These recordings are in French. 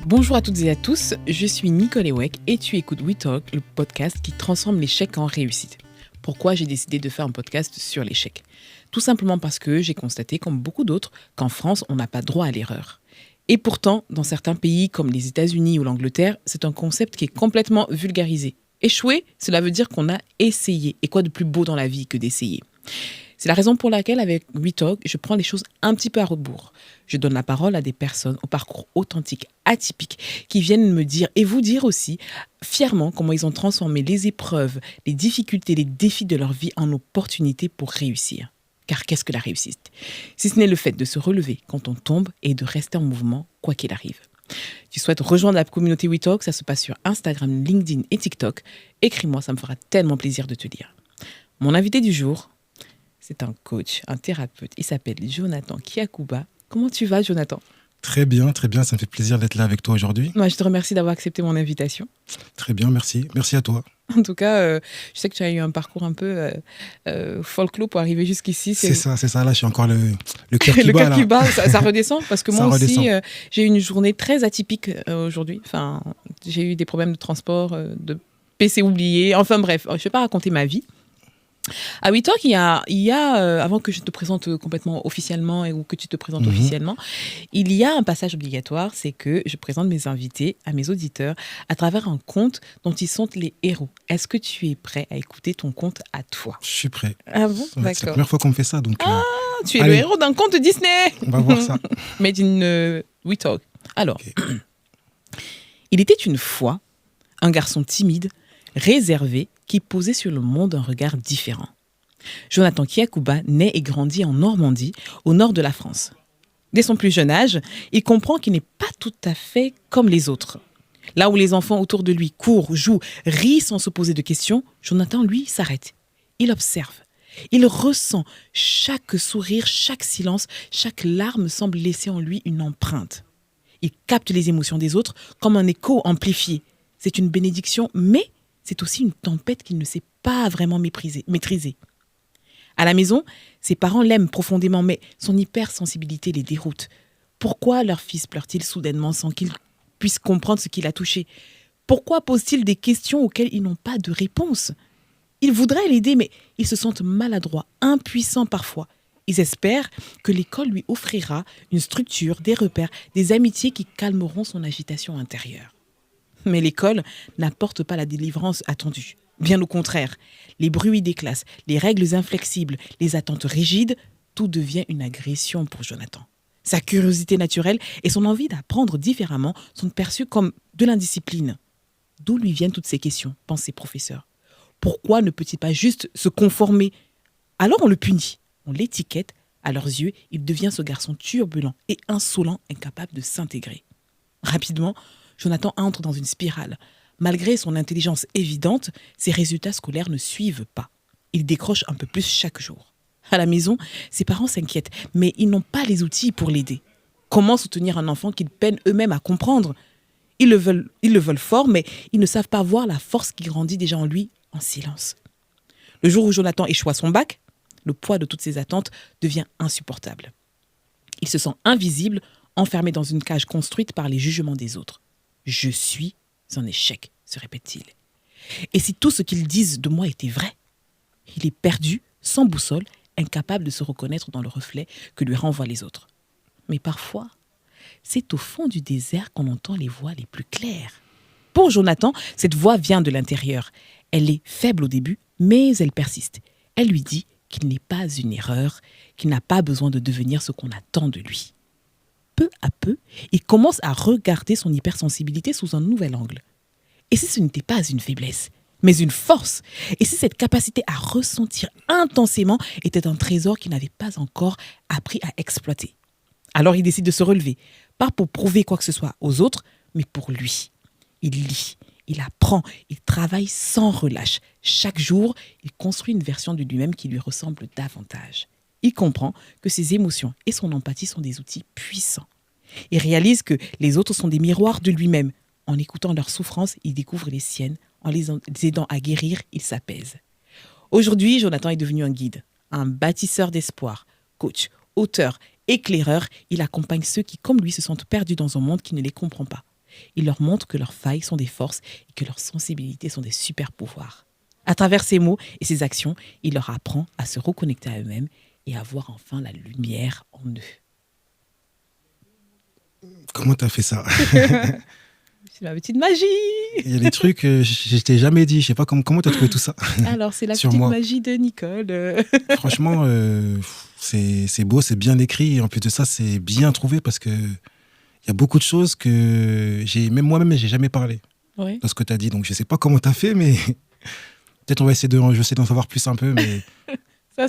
Bonjour à toutes et à tous, je suis Nicole Ewek et tu écoutes We Talk, le podcast qui transforme l'échec en réussite. Pourquoi j'ai décidé de faire un podcast sur l'échec ? Tout simplement parce que j'ai constaté, comme beaucoup d'autres, qu'en France, on n'a pas droit à l'erreur. Et pourtant, dans certains pays comme les États-Unis ou l'Angleterre, c'est un concept qui est complètement vulgarisé. Échouer, cela veut dire qu'on a essayé. Et quoi de plus beau dans la vie que d'essayer ? C'est la raison pour laquelle, avec We Talk, je prends les choses un petit peu à rebours. Je donne la parole à des personnes au parcours authentique, atypique, qui viennent me dire, et vous dire aussi, fièrement, comment ils ont transformé les épreuves, les difficultés, les défis de leur vie en opportunités pour réussir. Car qu'est-ce que la réussite ? Si ce n'est le fait de se relever quand on tombe et de rester en mouvement, quoi qu'il arrive. Tu souhaites rejoindre la communauté We Talk, ça se passe sur Instagram, LinkedIn et TikTok. Écris-moi, ça me fera tellement plaisir de te lire. Mon invité du jour, c'est un coach, un thérapeute. Il s'appelle Jonathan Kiakuba. Comment tu vas, Jonathan ? Très bien, très bien. Ça me fait plaisir d'être là avec toi aujourd'hui. Moi, je te remercie d'avoir accepté mon invitation. Très bien, merci. Merci à toi. En tout cas, je sais que tu as eu un parcours un peu folklore pour arriver jusqu'ici. C'est ça. Là, je suis encore le cœur qui le bat. cœur qui bat, ça redescend. Parce que Ça moi aussi, redescend. j'ai eu une journée très atypique aujourd'hui. Enfin, j'ai eu des problèmes de transport, de PC oublié. Enfin bref, je ne vais pas raconter ma vie. À We Talk, il y a avant que je te présente complètement officiellement ou que tu te présentes officiellement, il y a un passage obligatoire, c'est que je présente mes invités à mes auditeurs à travers un conte dont ils sont les héros. Est-ce que tu es prêt à écouter ton conte à toi ? Je suis prêt. Ah bon ? C'est la D'accord. première fois qu'on me fait ça, donc... Tu es allez. le héros d'un conte Disney. On va voir ça. Made in We Talk. Alors, Okay. Il était une fois un garçon timide, réservé, qui posait sur le monde un regard différent. Jonathan Kiakuba naît et grandit en Normandie, au nord de la France. Dès son plus jeune âge, il comprend qu'il n'est pas tout à fait comme les autres. Là où les enfants autour de lui courent, jouent, rient sans se poser de questions, Jonathan, lui, s'arrête. Il observe. Il ressent chaque sourire, chaque silence, chaque larme semble laisser en lui une empreinte. Il capte les émotions des autres comme un écho amplifié. C'est une bénédiction, mais c'est aussi une tempête qu'il ne sait pas vraiment maîtriser. À la maison, ses parents l'aiment profondément, mais son hypersensibilité les déroute. Pourquoi leur fils pleure-t-il soudainement sans qu'il puisse comprendre ce qui l'a touché ? Pourquoi pose-t-il des questions auxquelles ils n'ont pas de réponse ? Ils voudraient l'aider, mais ils se sentent maladroits, impuissants parfois. Ils espèrent que l'école lui offrira une structure, des repères, des amitiés qui calmeront son agitation intérieure. Mais l'école n'apporte pas la délivrance attendue. Bien au contraire, les bruits des classes, les règles inflexibles, les attentes rigides, tout devient une agression pour Jonathan. Sa curiosité naturelle et son envie d'apprendre différemment sont perçues comme de l'indiscipline. D'où lui viennent toutes ces questions, pensent ses professeurs. Pourquoi ne peut-il pas juste se conformer ? Alors on le punit, on l'étiquette. À leurs yeux, il devient ce garçon turbulent et insolent, incapable de s'intégrer. Rapidement, Jonathan entre dans une spirale. Malgré son intelligence évidente, ses résultats scolaires ne suivent pas. Il décroche un peu plus chaque jour. À la maison, ses parents s'inquiètent, mais ils n'ont pas les outils pour l'aider. Comment soutenir un enfant qu'ils peinent eux-mêmes à comprendre ? Ils le veulent fort, mais ils ne savent pas voir la force qui grandit déjà en lui en silence. Le jour où Jonathan échoue à son bac, le poids de toutes ses attentes devient insupportable. Il se sent invisible, enfermé dans une cage construite par les jugements des autres. « Je suis un échec », se répète-t-il. Et si tout ce qu'ils disent de moi était vrai ? Il est perdu, sans boussole, incapable de se reconnaître dans le reflet que lui renvoient les autres. Mais parfois, c'est au fond du désert qu'on entend les voix les plus claires. Pour Jonathan, cette voix vient de l'intérieur. Elle est faible au début, mais elle persiste. Elle lui dit qu'il n'est pas une erreur, qu'il n'a pas besoin de devenir ce qu'on attend de lui. Peu à peu, il commence à regarder son hypersensibilité sous un nouvel angle. Et si ce n'était pas une faiblesse, mais une force ? Et si cette capacité à ressentir intensément était un trésor qu'il n'avait pas encore appris à exploiter ? Alors il décide de se relever, pas pour prouver quoi que ce soit aux autres, mais pour lui. Il lit, il apprend, il travaille sans relâche. Chaque jour, il construit une version de lui-même qui lui ressemble davantage. Il comprend que ses émotions et son empathie sont des outils puissants. Il réalise que les autres sont des miroirs de lui-même. En écoutant leurs souffrances, il découvre les siennes. En les aidant à guérir, il s'apaise. Aujourd'hui, Jonathan est devenu un guide, un bâtisseur d'espoir, coach, auteur, éclaireur. Il accompagne ceux qui, comme lui, se sentent perdus dans un monde qui ne les comprend pas. Il leur montre que leurs failles sont des forces et que leurs sensibilités sont des super pouvoirs. À travers ses mots et ses actions, il leur apprend à se reconnecter à eux-mêmes et à voir enfin la lumière en eux. Comment t'as fait ça? C'est ma petite magie. Il y a des trucs que je t'ai jamais dit. Je sais pas comment t'as trouvé tout ça. Alors, c'est la Sur petite moi. magie de Nicole. Franchement, c'est beau, c'est bien écrit. Et en plus de ça, c'est bien trouvé parce que il y a beaucoup de choses que même moi-même, j'ai jamais parlé Ouais. de ce que t'as dit. Donc, je sais pas comment t'as fait, mais peut-être on va essayer je sais d'en savoir plus un peu, mais Ça,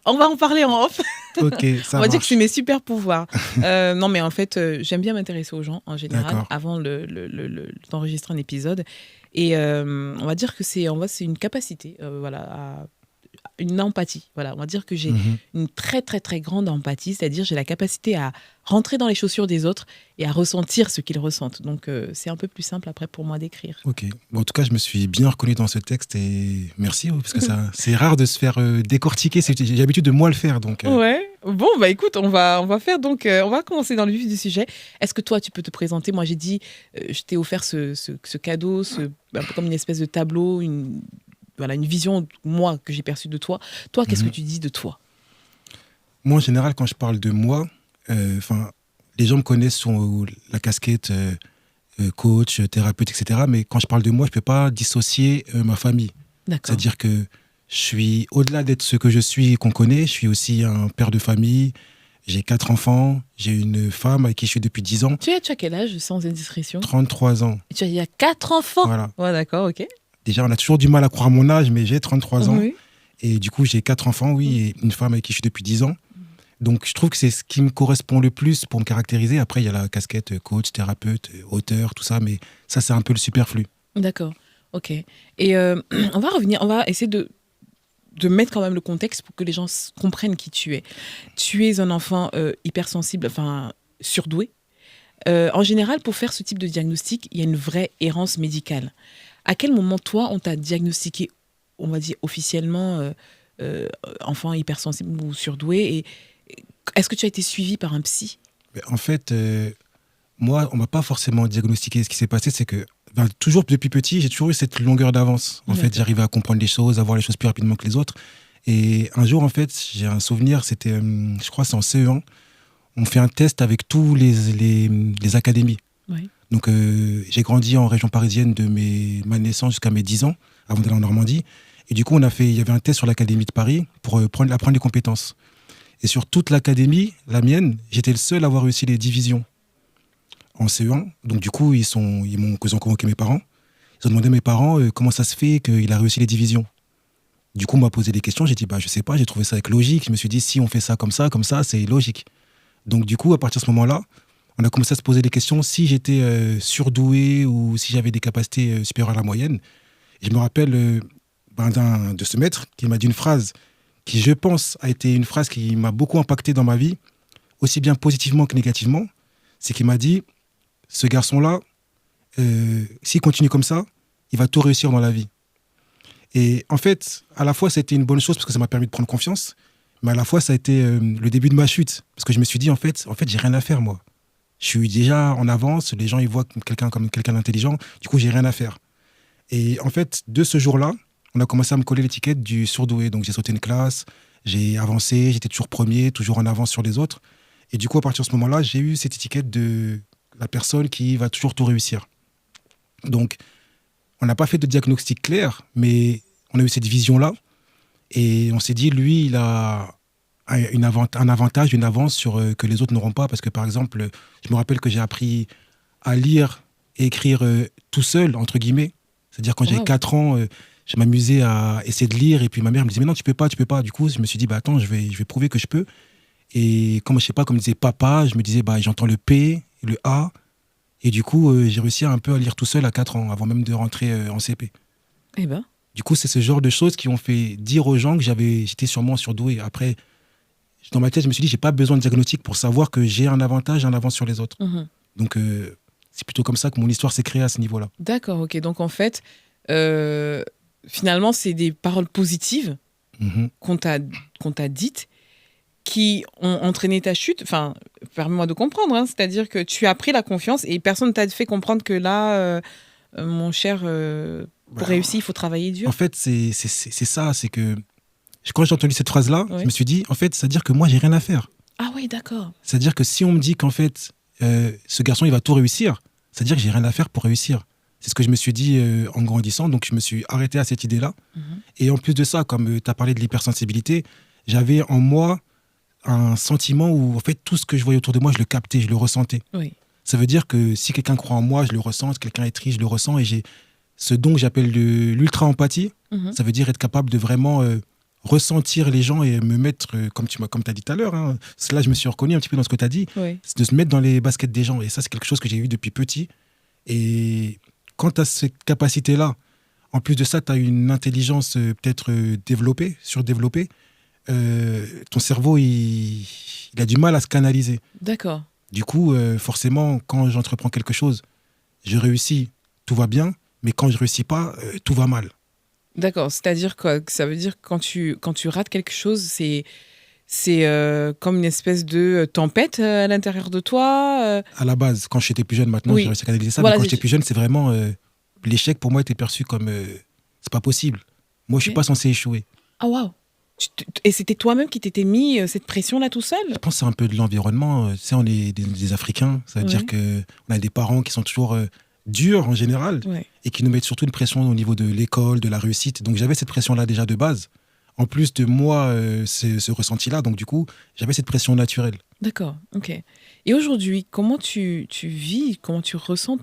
on va en parler en off. ok, ça On va dire que marche. c'est mes super pouvoirs. Non, mais en fait, j'aime bien m'intéresser aux gens en général D'accord. avant d'enregistrer un épisode. Et on va dire que c'est une capacité, voilà, une empathie. Voilà, on va dire que j'ai Mhm. une très, très, très grande empathie, c'est-à-dire j'ai la capacité à rentrer dans les chaussures des autres et à ressentir ce qu'ils ressentent. Donc, c'est un peu plus simple après pour moi d'écrire. Ok. Bon, en tout cas, je me suis bien reconnu dans ce texte et merci, parce que ça, c'est rare de se faire décortiquer. J'ai l'habitude de moi le faire, donc. Ouais. Bon, bah écoute, on va faire donc, on va commencer dans le vif du sujet. Est-ce que toi, tu peux te présenter? Moi, j'ai dit, je t'ai offert ce cadeau, un peu comme une espèce de tableau, une vision, moi, que j'ai perçue de toi. Toi, qu'est-ce que Mhm. tu dis de toi? Moi, en général, quand je parle de moi, enfin, les gens me connaissent sous la casquette coach, thérapeute, etc. Mais quand je parle de moi, je peux pas dissocier ma famille. D'accord. C'est-à-dire que je suis, au-delà d'être ce que je suis et qu'on connaît, je suis aussi un père de famille. J'ai 4 enfants. J'ai une femme avec qui je suis depuis 10 ans. Tu as quel âge, sans indiscrétion? 33 ans. Il y a 4 enfants. Voilà. Ouais, d'accord, ok. Déjà, on a toujours du mal à croire mon âge, mais j'ai 33 ans. Oui. Et du coup, j'ai 4 enfants, oui, et une femme avec qui je suis depuis 10 ans. Donc, je trouve que c'est ce qui me correspond le plus pour me caractériser. Après, il y a la casquette coach, thérapeute, auteur, tout ça, mais ça, c'est un peu le superflu. D'accord, ok. Et on va essayer de mettre quand même le contexte pour que les gens comprennent qui tu es. Tu es un enfant hypersensible, enfin surdoué. En général, pour faire ce type de diagnostic, il y a une vraie errance médicale. À quel moment, toi, on t'a diagnostiqué, on va dire officiellement, enfant hypersensible ou surdoué, et est-ce que tu as été suivi par un psy? Mais en fait, moi, on m'a pas forcément diagnostiqué. Ce qui s'est passé, c'est que toujours depuis petit, j'ai toujours eu cette longueur d'avance. En fait, D'accord. j'arrivais à comprendre les choses, à voir les choses plus rapidement que les autres. Et un jour, en fait, j'ai un souvenir, c'était, je crois, c'est en CE1. On fait un test avec tous les académies. Oui. Donc, j'ai grandi en région parisienne de ma naissance jusqu'à mes 10 ans, avant d'aller en Normandie. Et du coup, il y avait un test sur l'Académie de Paris pour apprendre les compétences. Et sur toute l'académie, la mienne, j'étais le seul à avoir réussi les divisions en CE1. Donc, du coup, ils ont convoqué mes parents. Ils ont demandé à mes parents comment ça se fait qu'il a réussi les divisions. Du coup, on m'a posé des questions. J'ai dit, bah, je sais pas, j'ai trouvé ça avec logique. Je me suis dit, si on fait ça, comme ça, c'est logique. Donc, du coup, à partir de ce moment-là, on a commencé à se poser des questions si j'étais surdoué ou si j'avais des capacités supérieures à la moyenne. Et je me rappelle de ce maître qui m'a dit une phrase qui, je pense, a été une phrase qui m'a beaucoup impacté dans ma vie, aussi bien positivement que négativement. C'est qu'il m'a dit, ce garçon-là, s'il continue comme ça, il va tout réussir dans la vie. Et en fait, à la fois, c'était une bonne chose parce que ça m'a permis de prendre confiance, mais à la fois, ça a été le début de ma chute. Parce que je me suis dit, en fait, j'ai rien à faire, moi. Je suis déjà en avance, les gens, ils voient quelqu'un comme quelqu'un d'intelligent, du coup, j'ai rien à faire. Et en fait, de ce jour-là, on a commencé à me coller l'étiquette du surdoué. Donc, j'ai sauté une classe, j'ai avancé, j'étais toujours premier, toujours en avance sur les autres. Et du coup, à partir de ce moment-là, j'ai eu cette étiquette de la personne qui va toujours tout réussir. Donc, on n'a pas fait de diagnostic clair, mais on a eu cette vision-là. Et on s'est dit, lui, il a un avantage, une avance que les autres n'auront pas. Parce que, par exemple, je me rappelle que j'ai appris à lire et écrire tout seul, entre guillemets. C'est-à-dire, quand j'avais 4 ans, je m'amusais à essayer de lire. Et puis, ma mère me disait, mais non, tu peux pas. Du coup, je me suis dit, bah, attends, je vais prouver que je peux. Et comme, je sais pas, comme disait papa, je me disais, bah, j'entends le P, le A. Et du coup, j'ai réussi un peu à lire tout seul à 4 ans, avant même de rentrer en CP. Eh ben. Du coup, c'est ce genre de choses qui ont fait dire aux gens que j'étais sûrement surdoué. Après, dans ma tête, je me suis dit, j'ai pas besoin de diagnostic pour savoir que j'ai un avantage, un avance sur les autres. Donc, c'est plutôt comme ça que mon histoire s'est créée à ce niveau-là. D'accord, ok. Donc, en fait, finalement, c'est des paroles positives qu'on t'a dites qui ont entraîné ta chute. Enfin, permets-moi de comprendre, hein. C'est-à-dire que tu as pris la confiance et personne ne t'a fait comprendre que là, mon cher, pour réussir, il faut travailler dur. En fait, c'est ça, c'est que quand j'ai entendu cette phrase-là, Oui. je me suis dit, en fait, c'est-à-dire que moi, j'ai rien à faire. Ah oui, d'accord. C'est-à-dire que si on me dit qu'en fait, ce garçon, il va tout réussir, c'est-à-dire que j'ai rien à faire pour réussir. C'est ce que je me suis dit en grandissant, donc je me suis arrêté à cette idée-là. Et en plus de ça, comme tu as parlé de l'hypersensibilité, j'avais en moi un sentiment où, en fait, tout ce que je voyais autour de moi, je le captais, je le ressentais. Oui. Ça veut dire que si quelqu'un croit en moi, je le ressens, si quelqu'un est triste, je le ressens, et j'ai ce don que j'appelle l'ultra-empathie. Ça veut dire être capable de vraiment ressentir les gens et me mettre, comme tu as dit tout à l'heure, hein, là je me suis reconnu un petit peu dans ce que tu as dit, Oui. c'est de se mettre dans les baskets des gens. Et ça, c'est quelque chose que j'ai eu depuis petit. Et quand tu as cette capacité-là, en plus de ça, tu as une intelligence peut-être développée, surdéveloppée, ton cerveau, il a du mal à se canaliser. D'accord. Du coup, forcément, quand j'entreprends quelque chose, je réussis, tout va bien, mais quand je réussis pas, tout va mal. D'accord. C'est-à-dire quoi? Ça veut dire que quand tu rates quelque chose, c'est comme une espèce de tempête à l'intérieur de toi. À la base, quand j'étais plus jeune, maintenant, Oui. j'ai réussi à canaliser ça, Voilà, mais quand j'étais plus jeune, c'est vraiment... l'échec, pour moi, était perçu comme... c'est pas possible. Moi, je suis Ok. pas censé échouer. Ah waouh! Et c'était toi-même qui t'étais mis cette pression-là tout seul? Je pense que c'est un peu de l'environnement. Tu sais, on est des Africains. Ça veut Ouais. dire qu'on a des parents qui sont toujours durs, en général, Ouais. et qui nous mettent surtout une pression au niveau de l'école, de la réussite. Donc, j'avais cette pression-là déjà de base. En plus de moi, ce ressenti-là. Donc, du coup, j'avais cette pression naturelle. D'accord, ok. Et aujourd'hui, comment tu vis, comment tu ressens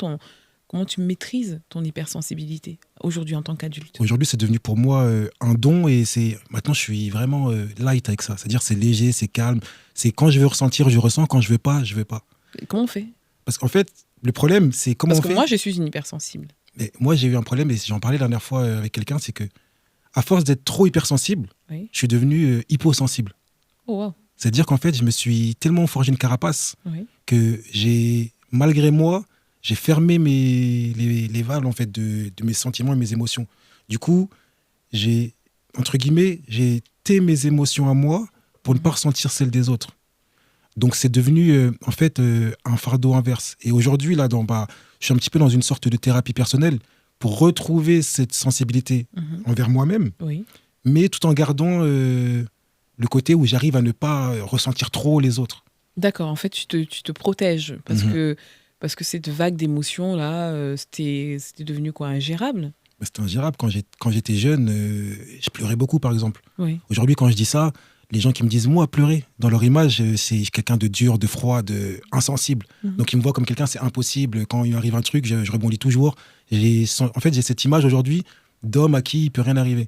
comment tu maîtrises ton hypersensibilité aujourd'hui en tant qu'adulte? Aujourd'hui, c'est devenu pour moi un don et maintenant je suis vraiment light avec ça. C'est-à-dire c'est léger, c'est calme. C'est quand je veux ressentir, je ressens. Quand je veux pas, je veux pas. Et comment on fait? Parce qu'en fait, le problème, c'est comment Parce on que fait. moi, je suis une hypersensible. Mais moi, j'ai eu un problème et j'en parlais la dernière fois avec quelqu'un, c'est que à force d'être trop hypersensible, Oui. je suis devenu hyposensible. Oh wow. C'est-à-dire qu'en fait, je me suis tellement forgé une carapace Oui. que malgré moi, j'ai fermé les valves en fait de mes sentiments et mes émotions. Du coup, j'ai tais mes émotions à moi pour ne pas ressentir celles des autres. Donc c'est devenu en fait un fardeau inverse. Et aujourd'hui là, je suis un petit peu dans une sorte de thérapie personnelle pour retrouver cette sensibilité envers moi-même, Oui. mais tout en gardant le côté où j'arrive à ne pas ressentir trop les autres. D'accord, en fait, tu te protèges parce que cette vague d'émotions là, c'était devenu quoi, ingérable? C'était ingérable. Quand j'étais jeune, je pleurais beaucoup, par exemple. Oui. Aujourd'hui, quand je dis ça, les gens qui me disent, moi, pleurer, dans leur image, c'est quelqu'un de dur, de froid, insensible. Donc, ils me voient comme quelqu'un, c'est impossible. Quand il m'arrive un truc, je rebondis toujours. En fait, j'ai cette image aujourd'hui d'homme à qui il peut rien arriver.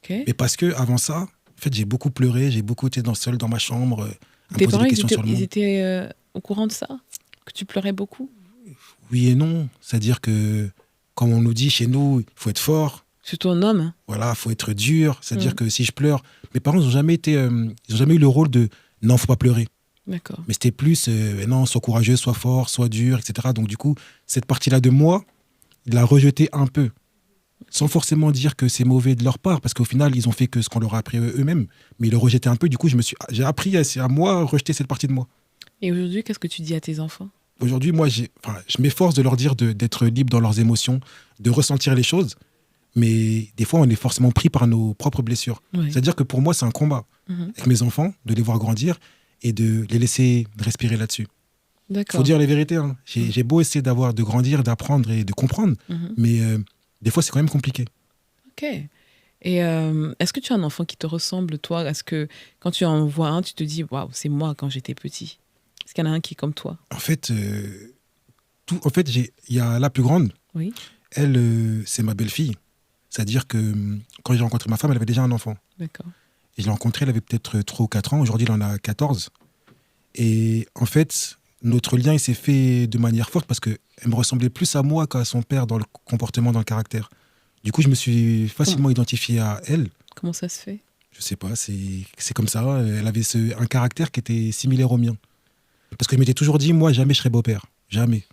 Ok. Mais parce que avant ça, en fait, j'ai beaucoup pleuré, j'ai beaucoup été seul dans ma chambre, à me Tes poser parents, des questions sur le ils monde. étaient au courant de ça? Que tu pleurais beaucoup? Oui et non. C'est-à-dire que, comme on nous dit chez nous, il faut être fort. Surtout un homme. Hein. Voilà, faut être dur. C'est-à-dire que si je pleure, mes parents n'ont jamais eu le rôle de non, faut pas pleurer. D'accord. Mais c'était plus non, sois courageux, sois fort, sois dur, etc. Donc du coup, cette partie-là de moi, ils la rejetaient un peu, sans forcément dire que c'est mauvais de leur part, parce qu'au final, ils ont fait que ce qu'on leur a appris eux-mêmes. Mais ils le rejetaient un peu. Du coup, j'ai appris à moi rejeter cette partie de moi. Et aujourd'hui, qu'est-ce que tu dis à tes enfants? Aujourd'hui, moi, je m'efforce de leur dire d'être libre dans leurs émotions, de ressentir les choses. Mais des fois, on est forcément pris par nos propres blessures. Oui. C'est-à-dire que pour moi, c'est un combat avec mes enfants, de les voir grandir et de les laisser respirer là-dessus. Il D'accord. faut dire les vérités. Hein. J'ai beau essayer de grandir, d'apprendre et de comprendre, mais des fois, c'est quand même compliqué. Ok. Et est-ce que tu as un enfant qui te ressemble, toi? Est-ce que quand tu en vois un, tu te dis, waouh, c'est moi quand j'étais petit? Est-ce qu'il y en a un qui est comme toi? En fait, il y a la plus grande. Oui. Elle, c'est ma belle-fille. C'est-à-dire que quand j'ai rencontré ma femme, elle avait déjà un enfant. D'accord. Et je l'ai rencontrée, elle avait peut-être 3 ou 4 ans. Aujourd'hui, elle en a 14. Et en fait, notre lien, il s'est fait de manière forte parce qu'elle me ressemblait plus à moi qu'à son père dans le comportement, dans le caractère. Du coup, je me suis facilement identifié à elle. Comment ça se fait? Je sais pas, c'est comme ça. Elle avait un caractère qui était similaire au mien. Parce que je m'étais toujours dit, moi, jamais je serai beau-père. Jamais.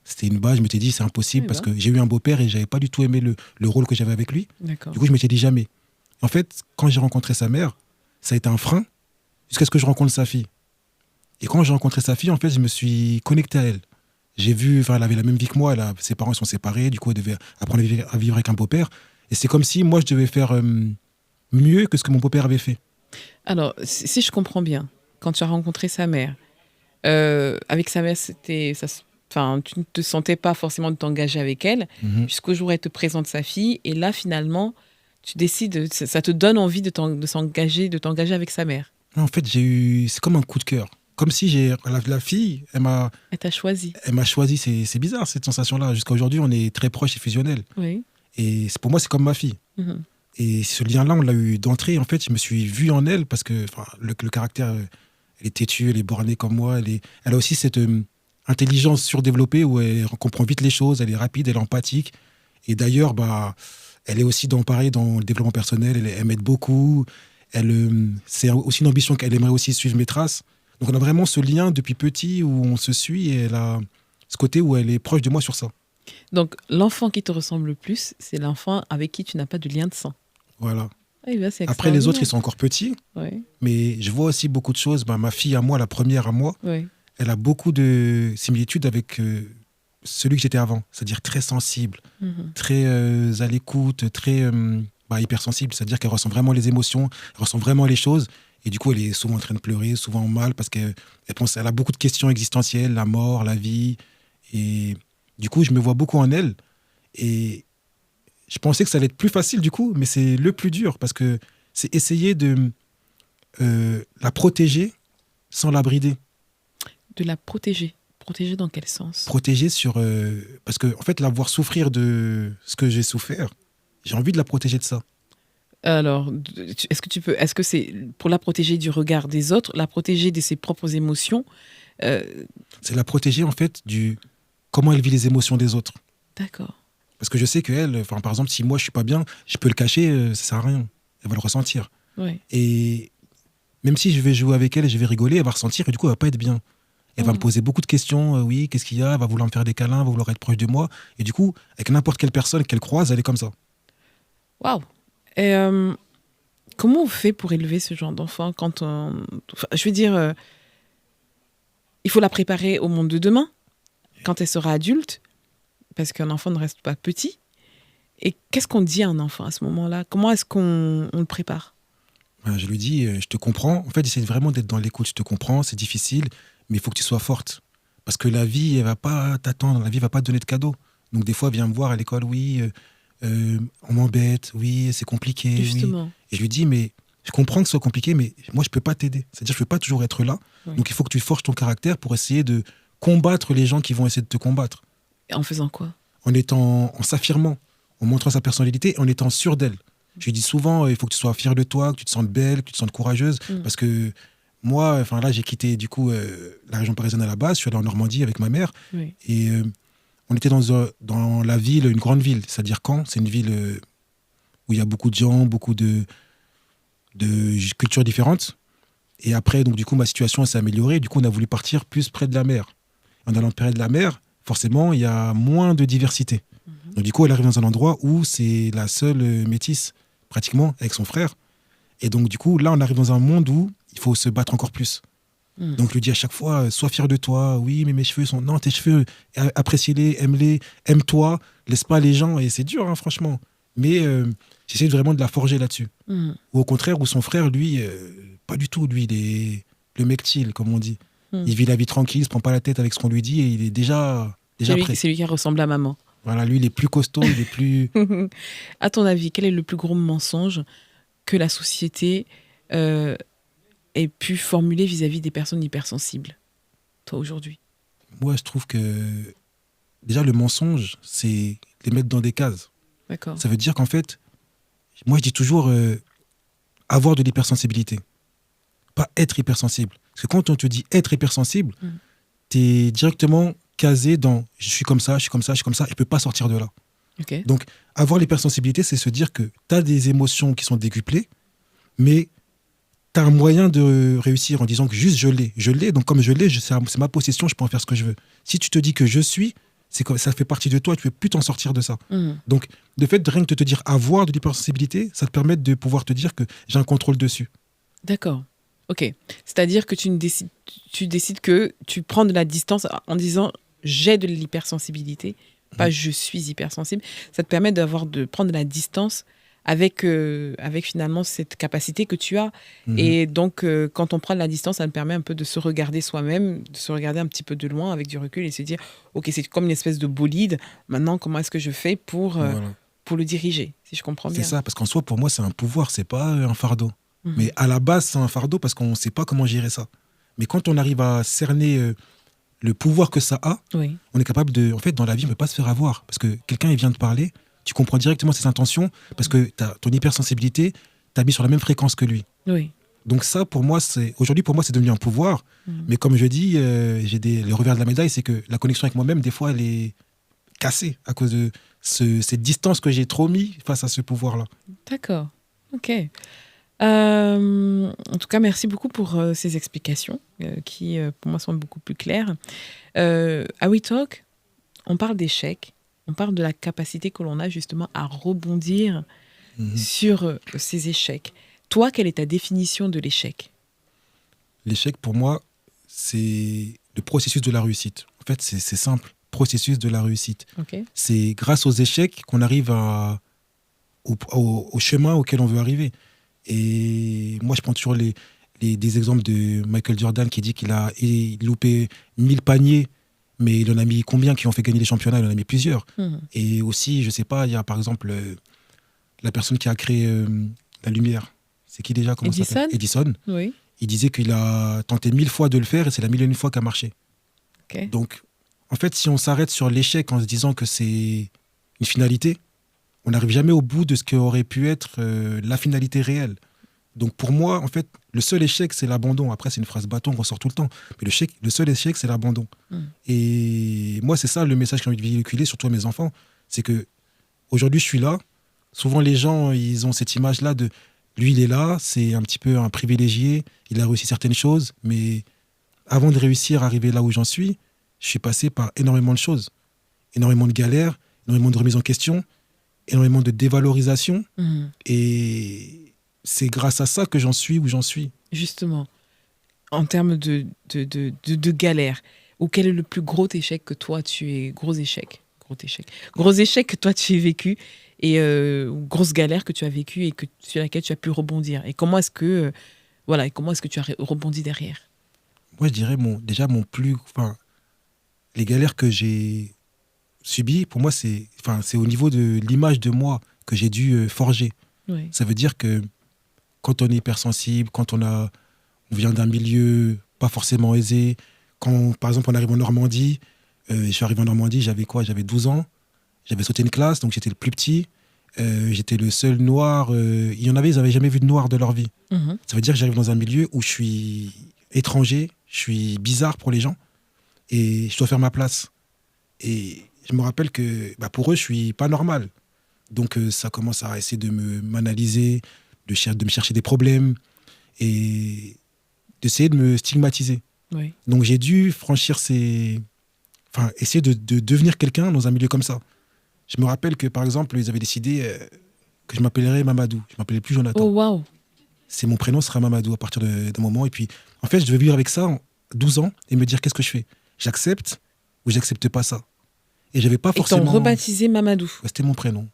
C'était une base, je m'étais dit, c'est impossible parce que j'ai eu un beau-père et j'avais pas du tout aimé le rôle que j'avais avec lui. D'accord. Du coup, je m'étais dit jamais. En fait, quand j'ai rencontré sa mère, ça a été un frein jusqu'à ce que je rencontre sa fille. Et quand j'ai rencontré sa fille, en fait, je me suis connecté à elle. J'ai vu, enfin, elle avait la même vie que moi, ses parents sont séparés, du coup, elle devait apprendre à vivre avec un beau-père. Et c'est comme si moi, je devais faire mieux que ce que mon beau-père avait fait. Alors, si je comprends bien, quand tu as rencontré sa mère, avec sa mère, enfin, tu ne te sentais pas forcément de t'engager avec elle, jusqu'au jour où elle te présente sa fille, et là, finalement, tu décides, ça te donne envie de t'engager avec sa mère. En fait, c'est comme un coup de cœur. Comme si la fille, Elle t'a choisi. Elle m'a choisi. C'est bizarre cette sensation-là. Jusqu'à aujourd'hui, on est très proches et fusionnels. Oui. Et pour moi, c'est comme ma fille. Et ce lien-là, on l'a eu d'entrée. En fait, je me suis vu en elle parce que le caractère, elle est têtue, elle est bornée comme moi. Elle a aussi cette intelligence surdéveloppée où elle comprend vite les choses, elle est rapide, elle est empathique. Et d'ailleurs, elle est aussi dans le développement personnel. Elle m'aide beaucoup. C'est aussi une ambition qu'elle aimerait aussi suivre mes traces. Donc, on a vraiment ce lien depuis petit où on se suit et elle a ce côté où elle est proche de moi sur ça. Donc, l'enfant qui te ressemble le plus, c'est l'enfant avec qui tu n'as pas de lien de sang. Voilà. Oui, ben, après, les autres, ils sont encore petits. Oui. Mais je vois aussi beaucoup de choses. Ma fille à moi, la première à moi, Oui. elle a beaucoup de similitudes avec celui que j'étais avant. C'est-à-dire très sensible, très à l'écoute, très hypersensible. C'est-à-dire qu'elle ressent vraiment les émotions, elle ressent vraiment les choses. Et du coup, elle est souvent en train de pleurer, souvent mal, parce qu'elle a beaucoup de questions existentielles, la mort, la vie. Et du coup, je me vois beaucoup en elle. Et je pensais que ça allait être plus facile, du coup, mais c'est le plus dur, parce que c'est essayer de la protéger sans la brider. De la protéger. Protéger dans quel sens? Protéger parce que, en fait, la voir souffrir de ce que j'ai souffert, j'ai envie de la protéger de ça. Alors, est-ce que c'est pour la protéger du regard des autres, la protéger de ses propres émotions? C'est la protéger, en fait, comment elle vit les émotions des autres. D'accord. Parce que je sais qu'elle, par exemple, si moi je suis pas bien, je peux le cacher, ça sert à rien. Elle va le ressentir. Ouais. Et même si je vais jouer avec elle et je vais rigoler, elle va ressentir et du coup, elle va pas être bien. Elle va me poser beaucoup de questions. Oui, qu'est-ce qu'il y a? Elle va vouloir me faire des câlins, elle va vouloir être proche de moi. Et du coup, avec n'importe quelle personne qu'elle croise, elle est comme ça. Waouh! Et comment on fait pour élever ce genre d'enfant je veux dire, il faut la préparer au monde de demain, quand elle sera adulte, parce qu'un enfant ne reste pas petit. Et qu'est-ce qu'on dit à un enfant à ce moment-là? Comment est-ce qu'on le prépare? Je lui dis, je te comprends. En fait, j'essaie vraiment d'être dans l'écoute. Je te comprends, c'est difficile, mais il faut que tu sois forte. Parce que la vie, elle va pas t'attendre, la vie va pas te donner de cadeaux. Donc des fois, viens me voir à l'école, oui, on m'embête, oui, c'est compliqué. Justement. Oui. Et je lui dis, mais je comprends que ce soit compliqué, mais moi, je peux pas t'aider. C'est-à-dire, je peux pas toujours être là. Oui. Donc il faut que tu forges ton caractère pour essayer de combattre les gens qui vont essayer de te combattre. En faisant quoi? En s'affirmant, en montrant sa personnalité, en étant sûr d'elle. Je lui dis souvent, il faut que tu sois fière de toi, que tu te sentes belle, que tu te sentes courageuse. Parce que moi, là, j'ai quitté du coup la région parisienne à la base. Je suis allé en Normandie avec ma mère. Oui. Et on était dans la ville, une grande ville. C'est-à-dire Caen, c'est une ville où il y a beaucoup de gens, beaucoup de cultures différentes. Et après, donc, du coup, ma situation s'est améliorée. Du coup, on a voulu partir plus près de la mer. En allant près de la mer, forcément, il y a moins de diversité. Donc, du coup, elle arrive dans un endroit où c'est la seule métisse, pratiquement, avec son frère. Et donc, du coup, là, on arrive dans un monde où il faut se battre encore plus. Donc, je lui dis à chaque fois, sois fier de toi. Oui, mais mes cheveux sont... Non, tes cheveux, apprécie-les, aime-les, aime-toi, laisse pas les gens. Et c'est dur, hein, franchement. Mais j'essaie vraiment de la forger là-dessus. Ou au contraire, où son frère, lui, pas du tout. Lui, il est le mec chill, comme on dit. Il vit la vie tranquille, il se prend pas la tête avec ce qu'on lui dit et il est déjà prêt. C'est lui qui ressemble à maman. Voilà, lui, il est plus costaud, il est plus... À ton avis, quel est le plus gros mensonge que la société ait pu formuler vis-à-vis des personnes hypersensibles, toi, aujourd'hui? Moi, je trouve que déjà, le mensonge, c'est les mettre dans des cases. D'accord. Ça veut dire qu'en fait, moi, je dis toujours avoir de l'hypersensibilité, pas être hypersensible. Parce que quand on te dit être hypersensible, t'es directement casé dans je suis comme ça, je suis comme ça, je suis comme ça, et je peux pas sortir de là. Okay. Donc, avoir l'hypersensibilité, c'est se dire que tu as des émotions qui sont décuplées, mais tu as un moyen de réussir en disant que juste je l'ai, donc comme je l'ai, c'est ma possession, je peux en faire ce que je veux. Si tu te dis que je suis, ça fait partie de toi, tu ne peux plus t'en sortir de ça. Donc, le fait de rien que de te dire avoir de l'hypersensibilité, ça te permet de pouvoir te dire que j'ai un contrôle dessus. D'accord. Ok. C'est-à-dire que tu décides que tu prends de la distance en disant j'ai de l'hypersensibilité, pas je suis hypersensible. Ça te permet de prendre de la distance avec finalement cette capacité que tu as. Mhm. Et donc, quand on prend de la distance, ça nous permet un peu de se regarder soi-même, de se regarder un petit peu de loin avec du recul et se dire, ok, c'est comme une espèce de bolide. Maintenant, comment est-ce que je fais Voilà. pour le diriger, si je comprends C'est bien. ça, parce qu'en soi, pour moi, c'est un pouvoir, c'est pas un fardeau. Mhm. Mais à la base, c'est un fardeau parce qu'on ne sait pas comment gérer ça. Mais quand on arrive à cerner le pouvoir que ça a, Oui, on est capable de... En fait, dans la vie, on ne peut pas se faire avoir. Parce que quelqu'un, il vient de parler, tu comprends directement ses intentions, parce que ton hypersensibilité t'a mis sur la même fréquence que lui. oui. Donc ça, pour moi, aujourd'hui, pour moi, c'est devenu un pouvoir. Mhm. Mais comme je dis, le revers de la médaille, c'est que la connexion avec moi-même, des fois, elle est cassée à cause de cette distance que j'ai trop mis face à ce pouvoir-là. D'accord. Ok. En tout cas, merci beaucoup pour ces explications qui, pour moi, sont beaucoup plus claires. À We Talk, on parle d'échecs, on parle de la capacité que l'on a justement à rebondir Mhm. sur ces échecs. Toi, quelle est ta définition de l'échec? L'échec, pour moi, c'est le processus de la réussite. En fait, c'est simple. Processus de la réussite. Ok. C'est grâce aux échecs qu'on arrive au chemin auquel on veut arriver. Et moi, je prends toujours des exemples de Michael Jordan qui dit qu'il a loupé 1000 paniers, mais il en a mis combien qui ont fait gagner les championnats? Il en a mis plusieurs. Mhm. Et aussi, je sais pas, il y a par exemple la personne qui a créé la lumière. C'est qui déjà? Comment ça s'appelle? Edison? Edison. Oui. Il disait qu'il a tenté 1000 fois de le faire et c'est la 1001e fois qu'a marché. Ok. Donc, en fait, si on s'arrête sur l'échec en se disant que c'est une finalité, on n'arrive jamais au bout de ce qui aurait pu être la finalité réelle. Donc, pour moi, en fait, le seul échec, c'est l'abandon. Après, c'est une phrase bâton qu'on sort tout le temps. Mais le seul échec, c'est l'abandon. Et moi, c'est ça le message que j'ai envie de véhiculer, surtout à mes enfants. C'est que aujourd'hui, je suis là. Souvent, les gens, ils ont cette image-là de lui, il est là, c'est un petit peu un privilégié, il a réussi certaines choses, mais avant de réussir à arriver là où j'en suis, je suis passé par énormément de choses. Énormément de galères, énormément de remises en question, énormément de dévalorisation. Mhm. Et c'est grâce à ça que j'en suis où j'en suis. Justement, en termes de galère, ou quel est le plus gros échec que toi tu es... Gros échec. Gros échec que toi tu as vécu et grosse galère que tu as vécu et sur laquelle tu as pu rebondir. Et comment est-ce que, et comment est-ce que tu as rebondi derrière? Moi, je dirais les galères que j'ai subies, pour moi, c'est au niveau de l'image de moi que j'ai dû forger. Oui. Ça veut dire que quand on est hypersensible, on vient d'un milieu pas forcément aisé, quand, par exemple, on arrive en Normandie, je suis arrivé en Normandie, j'avais quoi? J'avais 12 ans, j'avais sauté une classe, donc j'étais le plus petit, j'étais le seul noir. Il y en avait, ils n'avaient jamais vu de noir de leur vie. Mhm. Ça veut dire que j'arrive dans un milieu où je suis étranger, je suis bizarre pour les gens, et je dois faire ma place. Et je me rappelle que pour eux, je suis pas normal. Donc ça commence à essayer de m'analyser, de me chercher des problèmes et d'essayer de me stigmatiser. Oui. Donc j'ai dû franchir essayer de devenir quelqu'un dans un milieu comme ça. Je me rappelle que par exemple, ils avaient décidé que je m'appellerais Mamadou. Je m'appelais plus Jonathan. Oh, waouh! C'est mon prénom sera Mamadou à partir d'un moment. Et puis, en fait, je devais vivre avec ça en 12 ans et me dire qu'est-ce que je fais? J'accepte ou j'accepte pas ça? Et j'avais pas Et forcément. t'ont rebaptisé Mamadou. Ouais, c'était mon prénom.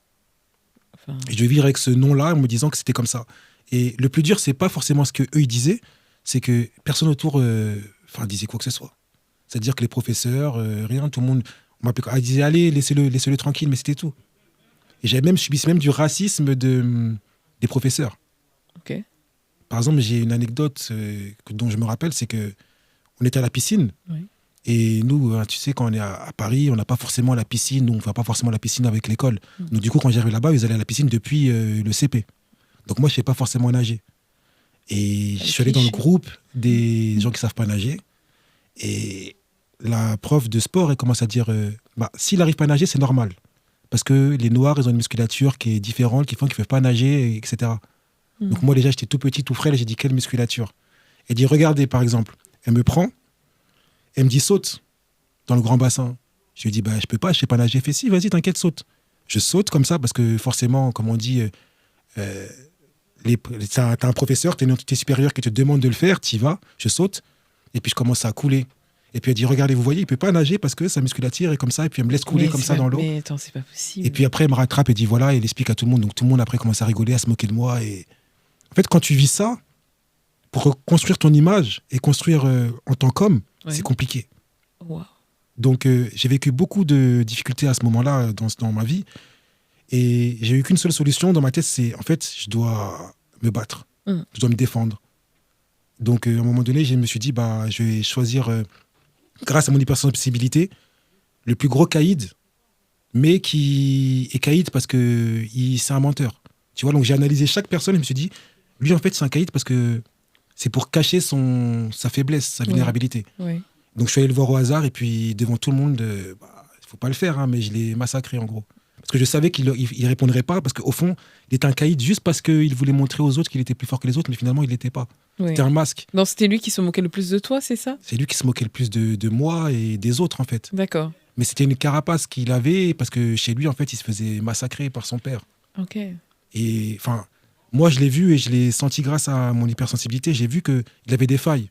Enfin, Et je devais vivre avec ce nom-là en me disant que c'était comme ça. Et le plus dur, c'est pas forcément ce que eux ils disaient, c'est que personne autour disait quoi que ce soit. C'est-à-dire que les professeurs, rien, tout le monde ils disaient allez, laissez-le tranquille, mais c'était tout. Et j'avais même subi du racisme des professeurs. ok. Par exemple, j'ai une anecdote dont je me rappelle, c'est que on était à la piscine. Oui. Et nous, tu sais, quand on est à Paris, on n'a pas forcément la piscine, nous, on ne va pas forcément la piscine avec l'école. Donc du coup, quand j'arrive là-bas, ils allaient à la piscine depuis le CP. Donc moi, je ne sais pas forcément nager. Et je suis allé dans le groupe des gens qui ne savent pas nager. Et la prof de sport, elle commence à dire, s'il n'arrive pas à nager, c'est normal. Parce que les Noirs, ils ont une musculature qui est différente, qui font qu'ils ne peuvent pas nager, etc. Donc moi, déjà, j'étais tout petit, tout frêle, et j'ai dit, quelle musculature? Elle dit, regardez, par exemple, elle me prend, elle me dit, saute dans le grand bassin. Je lui dis, je peux pas, je sais pas nager. Elle fait, si, vas-y, t'inquiète, saute. Je saute comme ça, parce que forcément, comme on dit, T'as un professeur, t'as une entité supérieure qui te demande de le faire, t'y vas, je saute, et puis je commence à couler. Et puis elle dit, regardez, vous voyez, il peut pas nager parce que sa musculature est comme ça, et puis elle me laisse couler comme ça dans l'eau. Mais attends, c'est pas possible. Et puis après, elle me rattrape et dit, voilà, et elle explique à tout le monde. Donc tout le monde après commence à rigoler, à se moquer de moi. Et en fait, quand tu vis ça, pour construire ton image et construire en tant qu'homme, c'est compliqué. Wow. Donc j'ai vécu beaucoup de difficultés à ce moment-là dans ma vie. Et j'ai eu qu'une seule solution dans ma tête, c'est en fait, je dois me battre, je dois me défendre. Donc à un moment donné, je me suis dit, bah, je vais choisir, grâce à mon hypersensibilité, le plus gros caïd, mais qui est caïd parce que c'est un menteur. Tu vois, donc j'ai analysé chaque personne et je me suis dit, lui en fait c'est un caïd parce que c'est pour cacher sa faiblesse, sa vulnérabilité. Oui. Donc je suis allé le voir au hasard et puis devant tout le monde, il ne faut pas le faire, hein, mais je l'ai massacré en gros. Parce que je savais qu'il ne répondrait pas, parce qu'au fond, il était un caïd juste parce qu'il voulait montrer aux autres qu'il était plus fort que les autres, mais finalement, il ne l'était pas. Oui. C'était un masque. Donc, c'était lui qui se moquait le plus de toi, c'est ça? C'est lui qui se moquait le plus de moi et des autres, en fait. D'accord. Mais c'était une carapace qu'il avait, parce que chez lui, en fait, il se faisait massacrer par son père. Ok. Et enfin, moi, je l'ai vu et je l'ai senti grâce à mon hypersensibilité. J'ai vu qu'il avait des failles.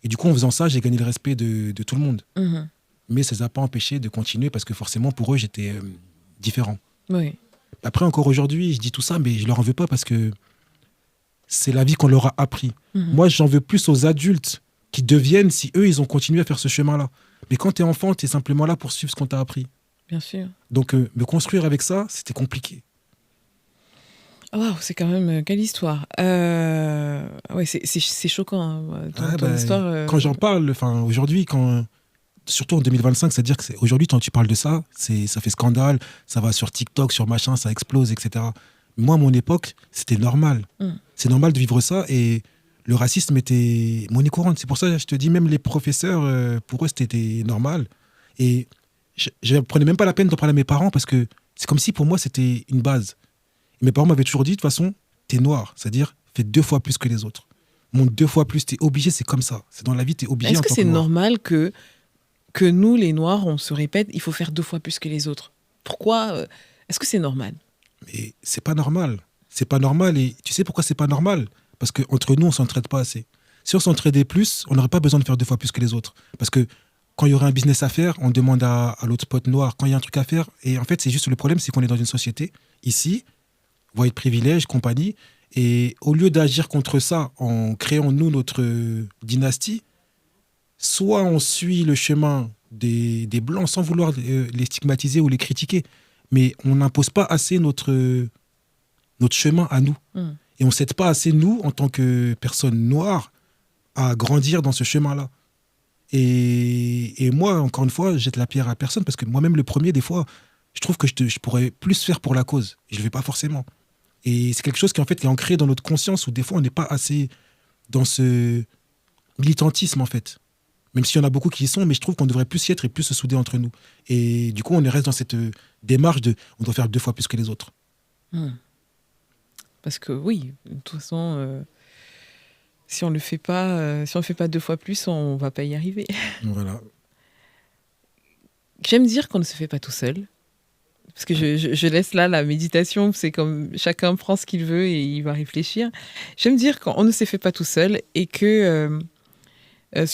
Et du coup, en faisant ça, j'ai gagné le respect de tout le monde. Mm-hmm. Mais ça ne les a pas empêchés de continuer, parce que forcément, pour eux, j'étais différent. Oui. Après, encore aujourd'hui, je dis tout ça, mais je leur en veux pas parce que c'est la vie qu'on leur a appris. Moi, j'en veux plus aux adultes qui deviennent si eux, ils ont continué à faire ce chemin-là. Mais quand tu es enfant, tu es simplement là pour suivre ce qu'on t'a appris. Bien sûr. Donc, me construire avec ça, c'était compliqué. Waouh, c'est quand même quelle histoire. Ouais, c'est choquant. Hein, ton histoire. Quand j'en parle, aujourd'hui, surtout en 2025, c'est-à-dire que aujourd'hui, quand tu parles de ça, ça fait scandale, ça va sur TikTok, sur machin, ça explose, etc. Moi, à mon époque, c'était normal. C'est normal de vivre ça et le racisme était monnaie courante. C'est pour ça que je te dis, même les professeurs, pour eux, c'était normal. Et je ne prenais même pas la peine d'en parler à mes parents parce que c'est comme si pour moi, c'était une base. Et mes parents m'avaient toujours dit, de toute façon, t'es noir, c'est-à-dire fais 2 fois plus que les autres. Monte 2 fois plus, t'es obligé, c'est comme ça. C'est dans la vie, t'es obligé. Est-ce que c'est normal que nous, les Noirs, on se répète, il faut faire 2 fois plus que les autres? Pourquoi est-ce que c'est normal? Mais c'est pas normal. C'est pas normal. Et tu sais pourquoi c'est pas normal? Parce qu'entre nous, on s'entraide pas assez. Si on s'entraidait plus, on n'aurait pas besoin de faire 2 fois plus que les autres. Parce que quand il y aurait un business à faire, on demande à l'autre pote noir quand il y a un truc à faire. Et en fait, c'est juste le problème, c'est qu'on est dans une société, ici, voie de privilèges, compagnie. Et au lieu d'agir contre ça en créant, nous, notre dynastie, soit on suit le chemin des Blancs sans vouloir les stigmatiser ou les critiquer, mais on n'impose pas assez notre chemin à nous. Et on ne s'aide pas assez, nous, en tant que personnes noires, à grandir dans ce chemin-là. Et moi, encore une fois, je jette la pierre à personne, parce que moi-même, le premier, des fois, je trouve que je pourrais plus faire pour la cause. Je ne le fais pas forcément. Et c'est quelque chose qui, en fait, est ancré dans notre conscience, où des fois, on n'est pas assez dans ce militantisme, en fait. Même s'il y en a beaucoup qui y sont, mais je trouve qu'on devrait plus y être et plus se souder entre nous. Et du coup, on reste dans cette démarche on doit faire 2 fois plus que les autres. Parce que oui, de toute façon, si on le fait pas 2 fois plus, on va pas y arriver. Voilà. J'aime dire qu'on ne se fait pas tout seul. Parce que je laisse là la méditation, c'est comme chacun prend ce qu'il veut et il va réfléchir. J'aime dire qu'on ne se fait pas tout seul et que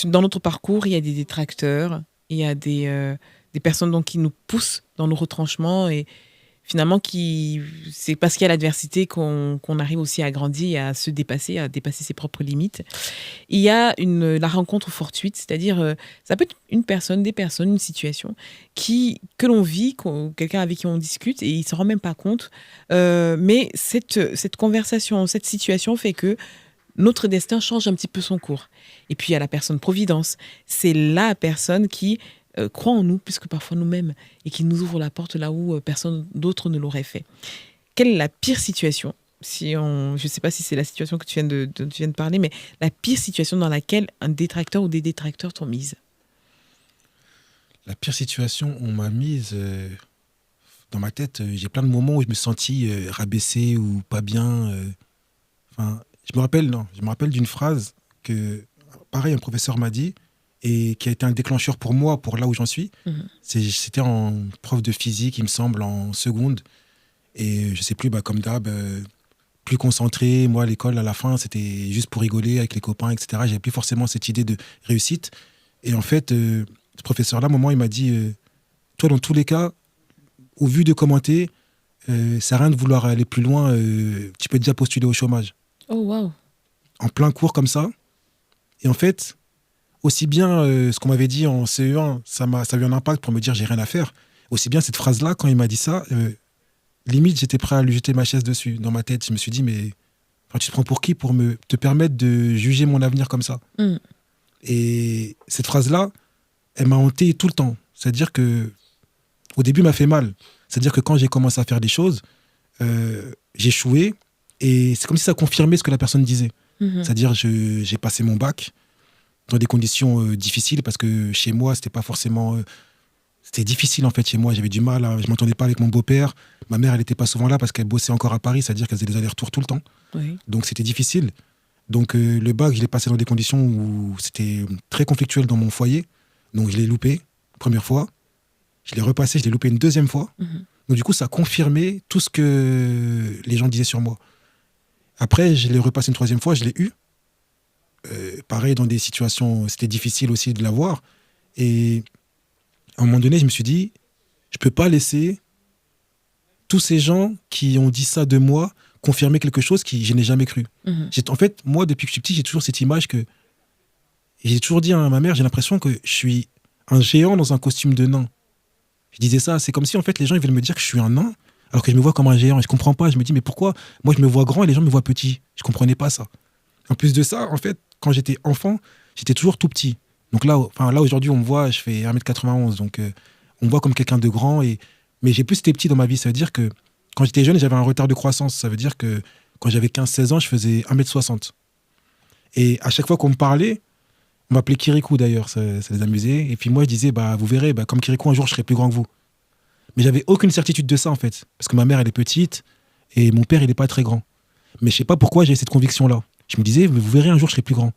dans notre parcours, il y a des détracteurs, il y a des personnes donc, qui nous poussent dans nos retranchements et finalement, c'est parce qu'il y a l'adversité qu'on arrive aussi à grandir, à se dépasser, à dépasser ses propres limites. Il y a la rencontre fortuite, c'est-à-dire, ça peut être une personne, des personnes, une situation que l'on vit, quelqu'un avec qui on discute et il ne se rend même pas compte. Mais cette conversation, cette situation fait que notre destin change un petit peu son cours. Et puis, il y a la personne Providence. C'est la personne qui croit en nous plus que parfois nous-mêmes et qui nous ouvre la porte là où personne d'autre ne l'aurait fait. Quelle est la pire situation? Je ne sais pas si c'est la situation que tu viens de parler, mais la pire situation dans laquelle un détracteur ou des détracteurs t'ont mise? La pire situation, on m'a mise dans ma tête. J'ai plein de moments où je me suis senti rabaissé ou pas bien. Je me rappelle d'une phrase que, pareil, un professeur m'a dit et qui a été un déclencheur pour moi, pour là où j'en suis. C'était en prof de physique, il me semble, en seconde. Et je sais plus, comme d'hab, plus concentré. Moi, à l'école, à la fin, c'était juste pour rigoler avec les copains, etc. J'avais plus forcément cette idée de réussite. Et en fait, ce professeur-là, à un moment, il m'a dit toi, dans tous les cas, au vu de commenter, ça sert à rien de vouloir aller plus loin. Tu peux déjà postuler au chômage. Oh, wow. En plein cours comme ça. Et en fait, aussi bien ce qu'on m'avait dit en CE1, ça a eu un impact pour me dire j'ai rien à faire. Aussi bien cette phrase-là, quand il m'a dit ça, limite, j'étais prêt à lui jeter ma chaise dessus. Dans ma tête, je me suis dit, mais enfin, tu te prends pour qui pour te permettre de juger mon avenir comme ça? Et cette phrase-là, elle m'a hanté tout le temps. C'est-à-dire que, au début, m'a fait mal. C'est-à-dire que quand j'ai commencé à faire des choses, j'ai échoué. Et c'est comme si ça confirmait ce que la personne disait. C'est-à-dire, j'ai passé mon bac dans des conditions difficiles parce que chez moi, c'était pas forcément... c'était difficile en fait chez moi, j'avais du mal, je m'entendais pas avec mon beau-père. Ma mère, elle n'était pas souvent là parce qu'elle bossait encore à Paris, c'est-à-dire qu'elle faisait des allers-retours tout le temps. Oui. Donc c'était difficile. Donc le bac, je l'ai passé dans des conditions où c'était très conflictuel dans mon foyer. Donc je l'ai loupé, première fois. Je l'ai repassé, je l'ai loupé une deuxième fois. Donc du coup, ça a confirmé tout ce que les gens disaient sur moi. Après, je l'ai repassé une troisième fois, je l'ai eu. Pareil, dans des situations, c'était difficile aussi de l'avoir. Et à un moment donné, je me suis dit, je ne peux pas laisser tous ces gens qui ont dit ça de moi confirmer quelque chose que je n'ai jamais cru. En fait, moi, depuis que je suis petit, j'ai toujours cette image que... J'ai toujours dit à ma mère, j'ai l'impression que je suis un géant dans un costume de nain. Je disais ça, c'est comme si en fait les gens ils veulent me dire que je suis un nain, alors que je me vois comme un géant. Et je ne comprends pas, je me dis, mais pourquoi moi je me vois grand et les gens me voient petit? Je ne comprenais pas ça. En plus de ça, en fait, quand j'étais enfant, j'étais toujours tout petit. Donc là aujourd'hui, on me voit, je fais 1m91. Donc on me voit comme quelqu'un de grand. Mais j'ai plus été petit dans ma vie. Ça veut dire que quand j'étais jeune, j'avais un retard de croissance. Ça veut dire que quand j'avais 15-16 ans, je faisais 1m60. Et à chaque fois qu'on me parlait, on m'appelait Kirikou d'ailleurs, ça les amusait. Et puis moi, je disais, vous verrez, comme Kirikou, un jour, je serai plus grand que vous. Mais j'avais aucune certitude de ça, en fait. Parce que ma mère, elle est petite et mon père, il n'est pas très grand. Mais je sais pas pourquoi j'ai cette conviction-là. Je me disais, vous verrez, un jour, je serai plus grand.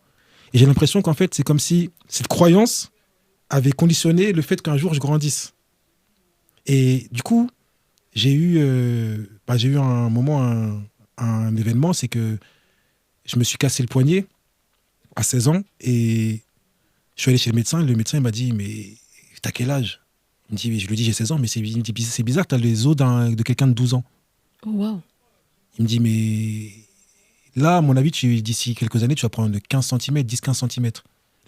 Et j'ai l'impression qu'en fait, c'est comme si cette croyance avait conditionné le fait qu'un jour, je grandisse. Et du coup, j'ai eu un moment, un événement, c'est que je me suis cassé le poignet à 16 ans et je suis allé chez le médecin. Et le médecin il m'a dit, mais t'as quel âge? Je lui dis, j'ai 16 ans, mais c'est bizarre, t'as les os de quelqu'un de 12 ans. Oh, wow. Il me dit, mais là, à mon avis, d'ici quelques années, tu vas prendre 15 cm, 10-15 cm. Là,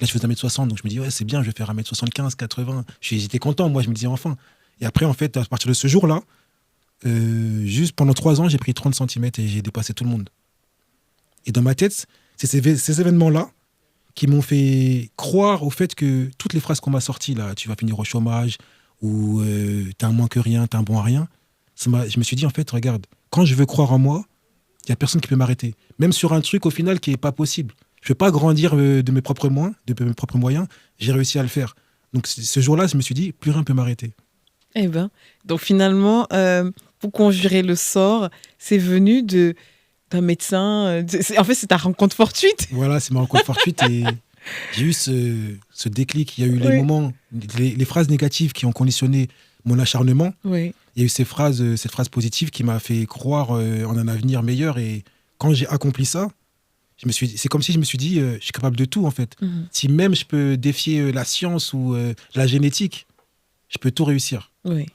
je fais 1m60, donc je me dis, ouais, c'est bien, je vais faire 1m75, 80. J'étais content, moi, je me disais, enfin. Et après, en fait, à partir de ce jour-là, juste pendant 3 ans, j'ai pris 30 cm et j'ai dépassé tout le monde. Et dans ma tête, c'est ces événements-là qui m'ont fait croire au fait que toutes les phrases qu'on m'a sorties, là, tu vas finir au chômage, ou t'es un moins que rien, t'es un bon à rien, je me suis dit, en fait, regarde, quand je veux croire en moi, il n'y a personne qui peut m'arrêter. Même sur un truc, au final, qui n'est pas possible. Je ne peux pas grandir de mes propres moyens, j'ai réussi à le faire. Donc ce jour-là, je me suis dit, plus rien ne peut m'arrêter. Eh ben, donc finalement, pour conjurer le sort, c'est venu d'un médecin. En fait, c'est ta rencontre fortuite. Voilà, c'est ma rencontre fortuite et j'ai eu ce déclic. Il y a eu les moments, les phrases négatives qui ont conditionné mon acharnement. Oui. Il y a eu cette phrase positive qui m'a fait croire en un avenir meilleur. Et quand j'ai accompli ça, c'est comme si je me suis dit, je suis capable de tout en fait. Si même je peux défier la science ou la génétique, je peux tout réussir. Oui.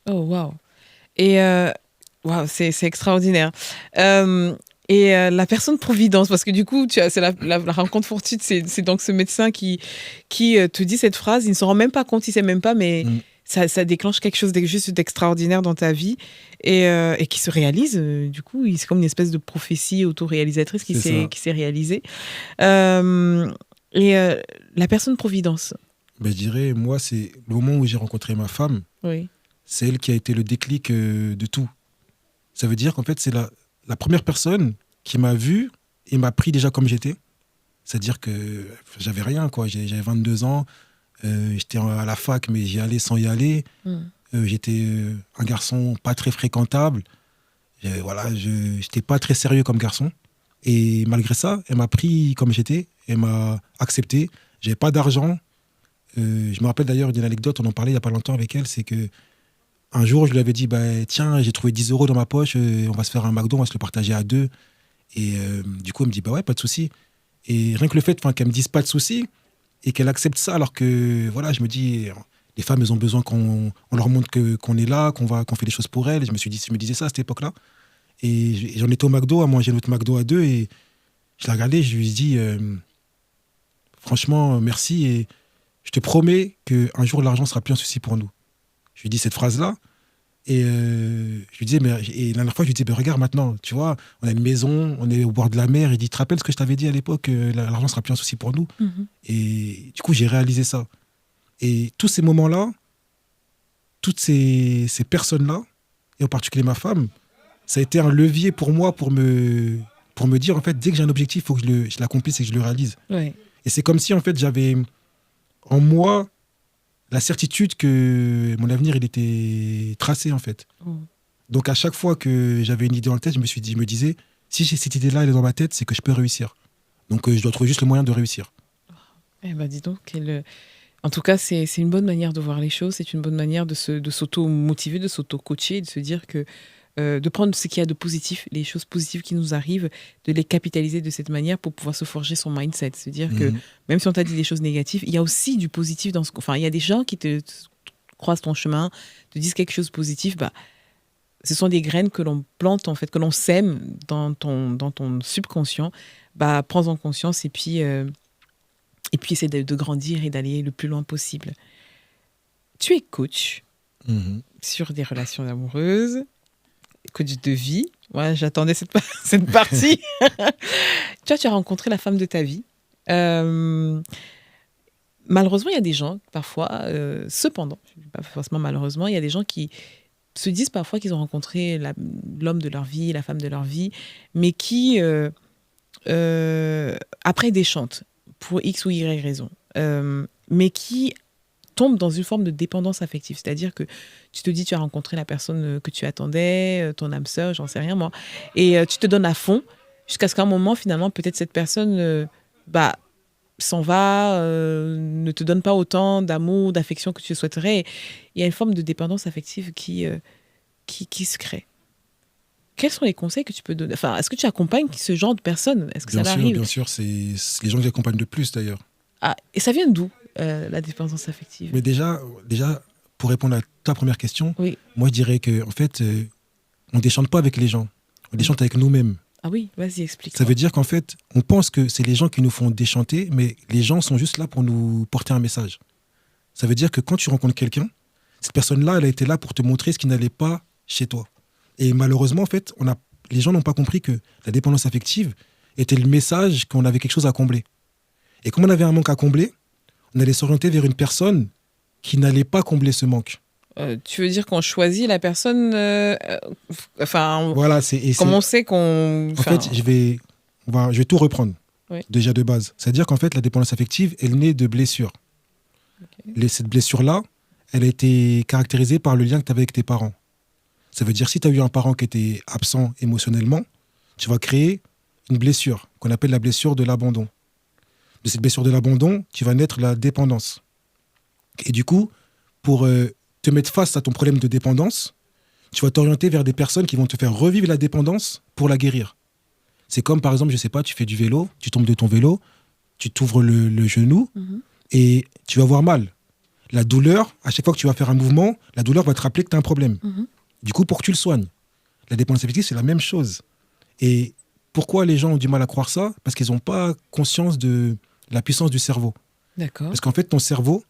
Oh, waouh. Et c'est extraordinaire. La personne providence, parce que du coup, c'est la rencontre fortuite, c'est donc ce médecin qui te dit cette phrase, il ne se rend même pas compte, il ne sait même pas, mais ça déclenche quelque chose juste d'extraordinaire dans ta vie et qui se réalise. Du coup, c'est comme une espèce de prophétie autoréalisatrice qui s'est réalisée. La personne providence. Je dirais, moi, c'est le moment où j'ai rencontré ma femme. Oui. C'est elle qui a été le déclic de tout. Ça veut dire qu'en fait, c'est la première personne qui m'a vu et m'a pris déjà comme j'étais. C'est-à-dire que j'avais rien, quoi. J'avais 22 ans, j'étais à la fac, mais j'y allais sans y aller. J'étais un garçon pas très fréquentable. J'étais pas très sérieux comme garçon. Et malgré ça, elle m'a pris comme j'étais, elle m'a accepté. J'avais pas d'argent. Je me rappelle d'ailleurs d'une anecdote, on en parlait il n'y a pas longtemps avec elle, c'est que Un jour, je lui avais dit, bah, tiens, j'ai trouvé 10 euros dans ma poche, on va se faire un McDo, on va se le partager à deux. Et du coup, elle me dit, bah ouais, pas de souci. Et rien que le fait qu'elle me dise pas de souci et qu'elle accepte ça, alors que, voilà, je me dis, les femmes, elles ont besoin qu'on leur montre qu'on est là, qu'on fait des choses pour elles. Et je me disais ça à cette époque-là. Et j'en étais au McDo à manger notre McDo à deux et je l'ai regardé, je lui ai dit, franchement, merci et je te promets qu'un jour, l'argent sera plus un souci pour nous. Je lui ai dit cette phrase-là. Et je lui disais, et la dernière fois, je lui disais, regarde maintenant, tu vois, on a une maison, on est au bord de la mer. Il dit, tu te rappelles ce que je t'avais dit à l'époque, l'argent sera plus un souci pour nous. Et du coup, j'ai réalisé ça. Et tous ces moments-là, toutes ces personnes-là, et en particulier ma femme, ça a été un levier pour moi pour me dire, en fait, dès que j'ai un objectif, il faut que je l'accomplisse et que je le réalise. Ouais. Et c'est comme si, en fait, j'avais en moi la certitude que mon avenir, il était tracé, en fait. Oh. Donc, à chaque fois que j'avais une idée en tête, je me disais, si j'ai cette idée-là, elle est dans ma tête, c'est que je peux réussir. Donc, je dois trouver juste le moyen de réussir. Eh ben, dis donc, en tout cas, c'est une bonne manière de voir les choses, c'est une bonne manière de s'auto-motiver, de s'auto-coacher, de se dire que de prendre ce qu'il y a de positif, les choses positives qui nous arrivent, de les capitaliser de cette manière pour pouvoir se forger son mindset. Se dire que même si on t'a dit des choses négatives, il y a aussi du positif dans ce... Enfin, il y a des gens qui te croisent ton chemin, te disent quelque chose de positif, bah, ce sont des graines que l'on plante, en fait, que l'on sème dans ton subconscient. Bah, prends-en conscience et puis essaie de grandir et d'aller le plus loin possible. Tu es coach sur des relations amoureuses, coach de vie. Ouais, j'attendais cette partie. Tu as rencontré la femme de ta vie. Malheureusement, il y a des gens, parfois, cependant, pas forcément malheureusement, il y a des gens qui se disent parfois qu'ils ont rencontré l'homme de leur vie, la femme de leur vie, mais qui, après, déchantent pour X ou Y raison, mais qui tombe dans une forme de dépendance affective. C'est-à-dire que tu te dis, tu as rencontré la personne que tu attendais, ton âme sœur, j'en sais rien moi, et tu te donnes à fond, jusqu'à ce qu'à un moment, finalement, peut-être cette personne s'en va, ne te donne pas autant d'amour, d'affection que tu souhaiterais. Il y a une forme de dépendance affective qui se crée. Quels sont les conseils que tu peux donner ? Enfin, est-ce que tu accompagnes ce genre de personnes ? Est-ce que ça arrive ? Bien sûr, c'est les gens que j'accompagne le plus d'ailleurs. Ah, et ça vient d'où, la dépendance affective ? Mais déjà, pour répondre à ta première question, oui. Moi je dirais qu'en fait, on ne déchante pas avec les gens, on déchante avec nous-mêmes. Ah oui, vas-y, explique. Ça veut dire qu'en fait, on pense que c'est les gens qui nous font déchanter, mais les gens sont juste là pour nous porter un message. Ça veut dire que quand tu rencontres quelqu'un, cette personne-là, elle a été là pour te montrer ce qui n'allait pas chez toi. Et malheureusement, en fait, les gens n'ont pas compris que la dépendance affective était le message qu'on avait quelque chose à combler. Et comme on avait un manque à combler, on allait s'orienter vers une personne qui n'allait pas combler ce manque. Tu veux dire qu'on choisit la personne voilà, on sait qu'on... En fait, je vais tout reprendre, déjà de base. C'est-à-dire qu'en fait, la dépendance affective, elle naît de blessures. Okay. Cette blessure-là, elle a été caractérisée par le lien que tu avais avec tes parents. Ça veut dire si tu as eu un parent qui était absent émotionnellement, tu vas créer une blessure qu'on appelle la blessure de l'abandon. De cette blessure de l'abandon, tu vas naître la dépendance. Et du coup, pour te mettre face à ton problème de dépendance, tu vas t'orienter vers des personnes qui vont te faire revivre la dépendance pour la guérir. C'est comme, par exemple, je sais pas, tu fais du vélo, tu tombes de ton vélo, tu t'ouvres le genou et tu vas avoir mal. La douleur, à chaque fois que tu vas faire un mouvement, la douleur va te rappeler que tu as un problème. Du coup, pour que tu le soignes. La dépendance affective, c'est la même chose. Et pourquoi les gens ont du mal à croire ça ? Parce qu'ils n'ont pas conscience de la puissance du cerveau. D'accord. Parce qu'en fait, ton cerveau,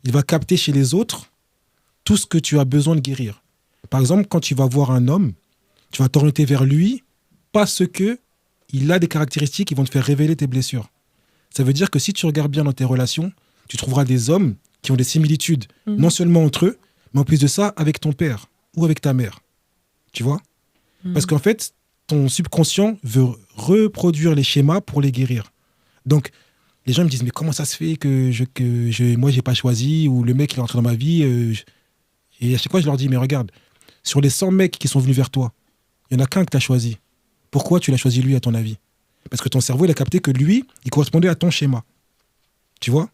il va capter chez les autres tout ce que tu as besoin de guérir. Par exemple, quand tu vas voir un homme, tu vas t'orienter vers lui parce qu'il a des caractéristiques qui vont te faire révéler tes blessures. Ça veut dire que si tu regardes bien dans tes relations, tu trouveras des hommes qui ont des similitudes, non seulement entre eux, mais en plus de ça, avec ton père ou avec ta mère. Tu vois ? Parce qu'en fait, ton subconscient veut reproduire les schémas pour les guérir. Donc, les gens me disent, mais comment ça se fait que moi, j'ai pas choisi, ou le mec, il est entré dans ma vie. Et à chaque fois, je leur dis, mais regarde, sur les 100 mecs qui sont venus vers toi, il n'y en a qu'un que tu as choisi. Pourquoi tu l'as choisi lui, à ton avis ? Parce que ton cerveau, il a capté que lui, il correspondait à ton schéma. Tu vois ?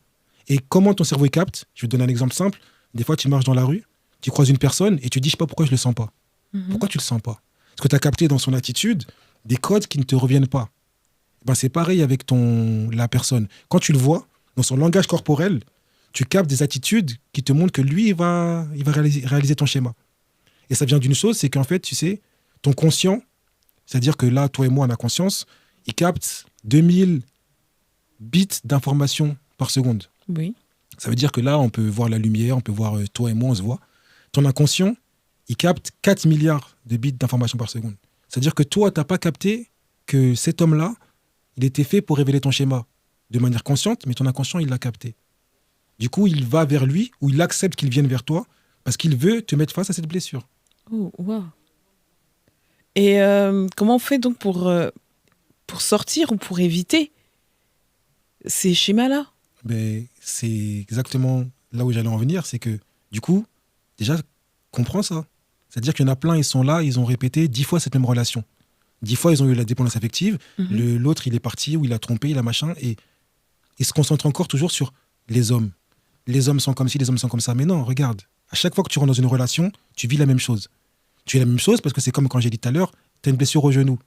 Et comment ton cerveau il capte ? Je vais te donner un exemple simple. Des fois, tu marches dans la rue, tu croises une personne et tu dis, je sais pas pourquoi je le sens pas. Pourquoi tu le sens pas? Parce que tu as capté dans son attitude des codes qui ne te reviennent pas. Ben, c'est pareil avec la personne. Quand tu le vois, dans son langage corporel, tu captes des attitudes qui te montrent que lui, il va réaliser ton schéma. Et ça vient d'une chose, c'est qu'en fait, tu sais, ton conscient, c'est-à-dire que là, toi et moi, on a conscience, il capte 2000 bits d'informations par seconde. Oui. Ça veut dire que là, on peut voir la lumière, on peut voir toi et moi, on se voit. Ton inconscient, il capte 4 milliards de bits d'informations par seconde. C'est-à-dire que toi, tu n'as pas capté que cet homme-là, il était fait pour révéler ton schéma de manière consciente, mais ton inconscient, il l'a capté. Du coup, il va vers lui ou il accepte qu'il vienne vers toi parce qu'il veut te mettre face à cette blessure. Oh, wow. Et comment on fait donc pour sortir ou pour éviter ces schémas-là? Ben, c'est exactement là où j'allais en venir, c'est que du coup, déjà, comprends ça. C'est-à-dire qu'il y en a plein, ils sont là, ils ont répété 10 fois cette même relation. 10 fois, ils ont eu la dépendance affective. L'autre, il est parti, ou il a trompé, il a machin, et ils se concentrent encore toujours sur les hommes. Les hommes sont comme ci, les hommes sont comme ça. Mais non, regarde, à chaque fois que tu rentres dans une relation, tu vis la même chose. Tu vis la même chose parce que c'est comme quand j'ai dit tout à l'heure, tu as une blessure au genou.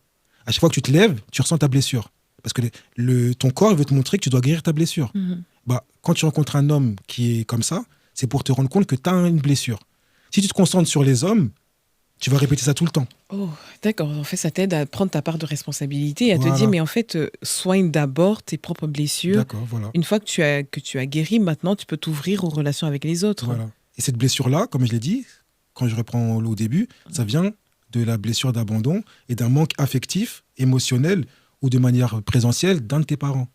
À chaque fois que tu te lèves, tu ressens ta blessure. Parce que ton corps veut te montrer que tu dois guérir ta blessure. Bah, quand tu rencontres un homme qui est comme ça, c'est pour te rendre compte que tu as une blessure. Si tu te concentres sur les hommes, tu vas répéter ça tout le temps. Oh, d'accord. En fait, ça t'aide à prendre ta part de responsabilité et à Voilà. te dire, mais en fait, soigne d'abord tes propres blessures. D'accord, voilà. Une fois que tu as guéri, maintenant, tu peux t'ouvrir aux relations avec les autres. Voilà. Et cette blessure-là, comme je l'ai dit, quand je reprends au début, ça vient de la blessure d'abandon et d'un manque affectif, émotionnel ou de manière présentielle d'un de tes parents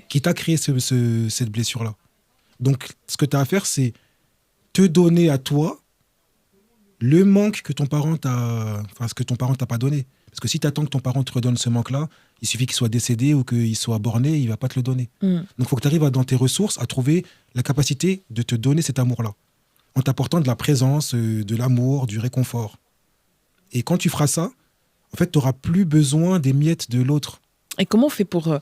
qui t'a créé cette blessure-là. Donc, ce que tu as à faire, c'est te donner à toi le manque que ton parent ce que ton parent t'a pas donné. Parce que si tu attends que ton parent te redonne ce manque-là, il suffit qu'il soit décédé ou qu'il soit borné, il va pas te le donner. Donc, il faut que tu arrives dans tes ressources à trouver la capacité de te donner cet amour-là, en t'apportant de la présence, de l'amour, du réconfort. Et quand tu feras ça, en fait, tu n'auras plus besoin des miettes de l'autre. Et comment on fait pour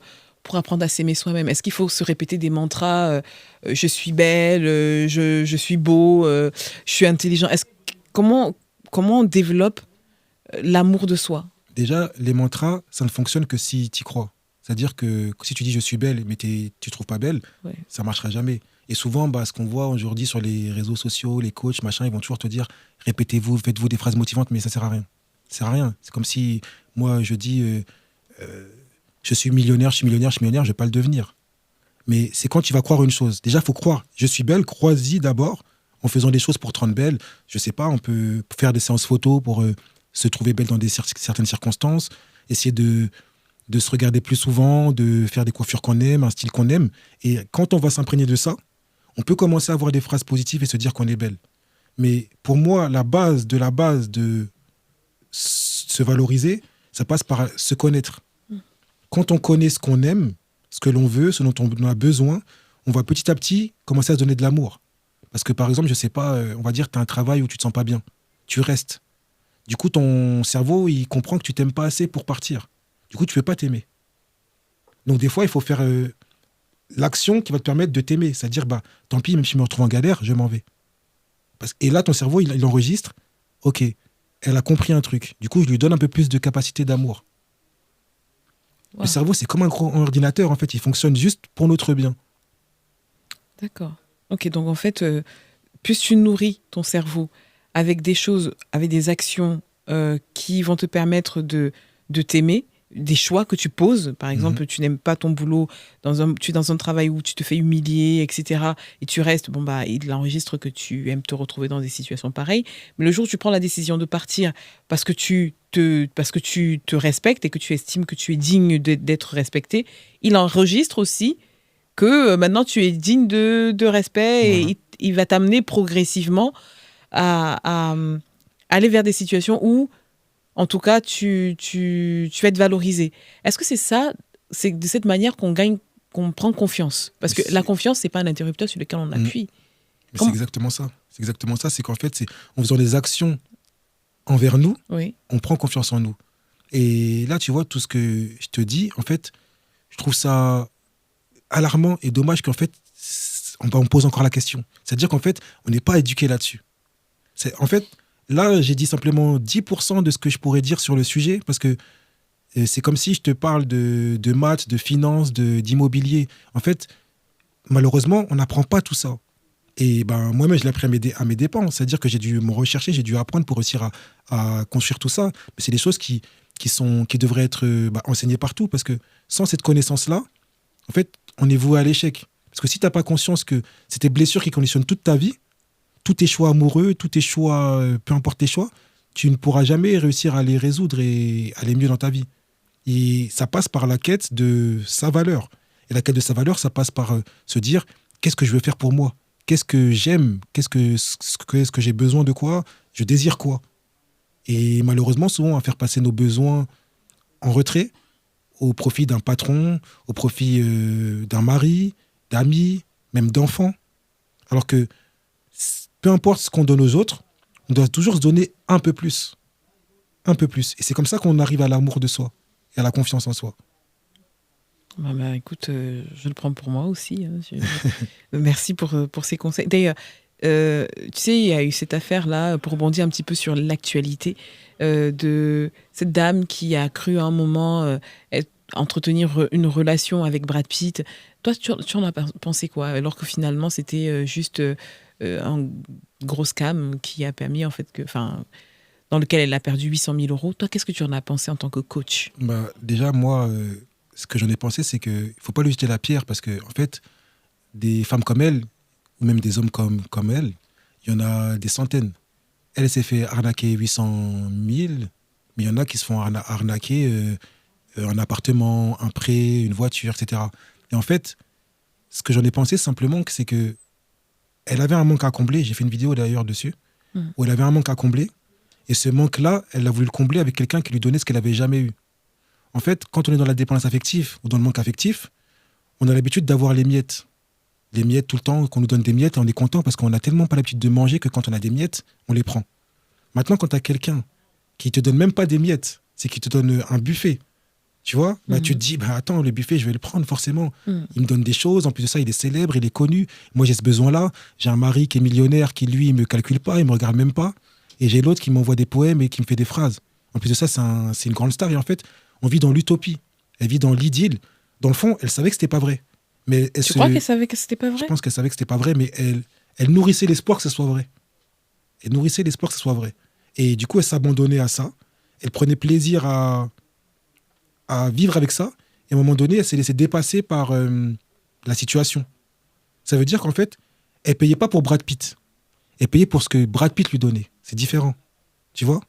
apprendre à s'aimer soi-même? Est-ce qu'il faut se répéter des mantras je suis belle, je suis beau, je suis intelligent? Comment on développe l'amour de soi? Déjà, les mantras, ça ne fonctionne que si tu y crois. C'est-à-dire que si tu dis je suis belle, mais tu ne trouves pas belle, ça ne marchera jamais. Et souvent, ce qu'on voit aujourd'hui sur les réseaux sociaux, les coachs, machin, ils vont toujours te dire répétez-vous, faites-vous des phrases motivantes, mais ça ne sert à rien. Ça sert à rien. C'est comme si moi, je dis je suis millionnaire, je ne vais pas le devenir. Mais c'est quand tu vas croire une chose. Déjà, il faut croire. Je suis belle, crois-y d'abord en faisant des choses pour te rendre belle. Je ne sais pas, on peut faire des séances photos pour se trouver belle dans certaines circonstances, essayer de se regarder plus souvent, de faire des coiffures qu'on aime, un style qu'on aime. Et quand on va s'imprégner de ça, on peut commencer à avoir des phrases positives et se dire qu'on est belle. Mais pour moi, la base de se valoriser, ça passe par se connaître. Quand on connaît ce qu'on aime, ce que l'on veut, ce dont on a besoin, on va petit à petit commencer à se donner de l'amour. Parce que par exemple, je sais pas, on va dire que tu as un travail où tu te sens pas bien. Tu restes. Du coup, ton cerveau, il comprend que tu t'aimes pas assez pour partir. Du coup, tu ne peux pas t'aimer. Donc des fois, il faut faire l'action qui va te permettre de t'aimer. C'est-à-dire, tant pis, même si je me retrouve en galère, je m'en vais. Et là, ton cerveau, il enregistre. Ok, elle a compris un truc. Du coup, je lui donne un peu plus de capacité d'amour. Wow. Le cerveau, c'est comme un gros ordinateur, en fait. Il fonctionne juste pour notre bien. D'accord. Ok, donc en fait, plus tu nourris ton cerveau avec des choses, avec des actions qui vont te permettre de t'aimer, des choix que tu poses. Par exemple, tu n'aimes pas ton boulot, tu es dans un travail où tu te fais humilier, etc. Et tu restes, il enregistre que tu aimes te retrouver dans des situations pareilles. Mais le jour où tu prends la décision de partir parce que tu te respectes et que tu estimes que tu es digne d'être respecté, il enregistre aussi que maintenant tu es digne de respect. Voilà. Et il va t'amener progressivement à aller vers des situations où, en tout cas, tu vas être valorisé. Est-ce que c'est ça, c'est de cette manière qu'on prend confiance? Parce que la confiance, c'est pas un interrupteur sur lequel on appuie. C'est exactement ça. C'est exactement ça. C'est qu'en fait, en faisant des actions envers nous, on prend confiance en nous. Et là, tu vois, tout ce que je te dis, en fait, je trouve ça alarmant et dommage qu'en fait, on pose encore la question. C'est-à-dire qu'en fait, on n'est pas éduqué là-dessus. En fait, là, j'ai dit simplement 10% de ce que je pourrais dire sur le sujet, parce que c'est comme si je te parle de maths, de finances, d'immobilier. En fait, malheureusement, on n'apprend pas tout ça. Et ben, moi-même, je l'ai appris à mes dépens. C'est-à-dire que j'ai dû me rechercher, j'ai dû apprendre pour réussir à construire tout ça. Mais c'est des choses qui devraient être enseignées partout, parce que sans cette connaissance-là, en fait, on est voué à l'échec. Parce que si tu n'as pas conscience que c'est tes blessures qui conditionnent toute ta vie, tous tes choix amoureux, tous tes choix, peu importe tes choix, tu ne pourras jamais réussir à les résoudre et aller mieux dans ta vie. Et ça passe par la quête de sa valeur. Et la quête de sa valeur, ça passe par se dire, qu'est-ce que je veux faire pour moi? Qu'est-ce que j'aime? Qu'est-ce que j'ai besoin de quoi? Je désire quoi? Et malheureusement, souvent, on va faire passer nos besoins en retrait au profit d'un patron, au profit d'un mari, d'amis, même d'enfants. Alors que peu importe ce qu'on donne aux autres, on doit toujours se donner un peu plus. Un peu plus. Et c'est comme ça qu'on arrive à l'amour de soi et à la confiance en soi. Écoute, je le prends pour moi aussi. Hein. Merci pour ces conseils. D'ailleurs, tu sais, il y a eu cette affaire-là, pour rebondir un petit peu sur l'actualité, de cette dame qui a cru à un moment entretenir une relation avec Brad Pitt. Toi, tu en as pensé quoi? Alors que finalement, c'était juste un gros scam qui a permis, en fait, dans lequel elle a perdu 800 000 euros. Toi, qu'est-ce que tu en as pensé en tant que coach? Déjà, moi, ce que j'en ai pensé, c'est qu'il ne faut pas lui jeter la pierre, parce que, en fait, des femmes comme elle, ou même des hommes comme elle, il y en a des centaines. Elle s'est fait arnaquer 800 000, mais il y en a qui se font arnaquer un appartement, un prêt, une voiture, etc. Et en fait, ce que j'en ai pensé simplement, c'est que elle avait un manque à combler. J'ai fait une vidéo d'ailleurs dessus, où elle avait un manque à combler. Et ce manque-là, elle a voulu le combler avec quelqu'un qui lui donnait ce qu'elle n'avait jamais eu. En fait, quand on est dans la dépendance affective ou dans le manque affectif, on a l'habitude d'avoir les miettes. Les miettes tout le temps, qu'on nous donne des miettes, et on est content parce qu'on n'a tellement pas l'habitude de manger que quand on a des miettes, on les prend. Maintenant, quand tu as quelqu'un qui te donne même pas des miettes, c'est qu'il te donne un buffet, tu vois, tu te dis, attends, le buffet, je vais le prendre forcément. Il me donne des choses, en plus de ça, il est célèbre, il est connu. Moi, j'ai ce besoin-là. J'ai un mari qui est millionnaire, qui, lui, il me calcule pas, il me regarde même pas. Et j'ai l'autre qui m'envoie des poèmes et qui me fait des phrases. En plus de ça, c'est une grande star. Et en fait, on vit dans l'utopie. Elle vit dans l'idylle. Dans le fond, elle savait que c'était pas vrai. Mais tu crois qu'elle savait que c'était pas vrai? Je pense qu'elle savait que c'était pas vrai, mais elle nourrissait l'espoir que ce soit vrai. Elle nourrissait l'espoir que ce soit vrai. Et du coup, elle s'abandonnait à ça. Elle prenait plaisir à vivre avec ça. Et à un moment donné, elle s'est laissée dépasser par la situation. Ça veut dire qu'en fait, elle payait pas pour Brad Pitt. Elle payait pour ce que Brad Pitt lui donnait. C'est différent. Tu vois?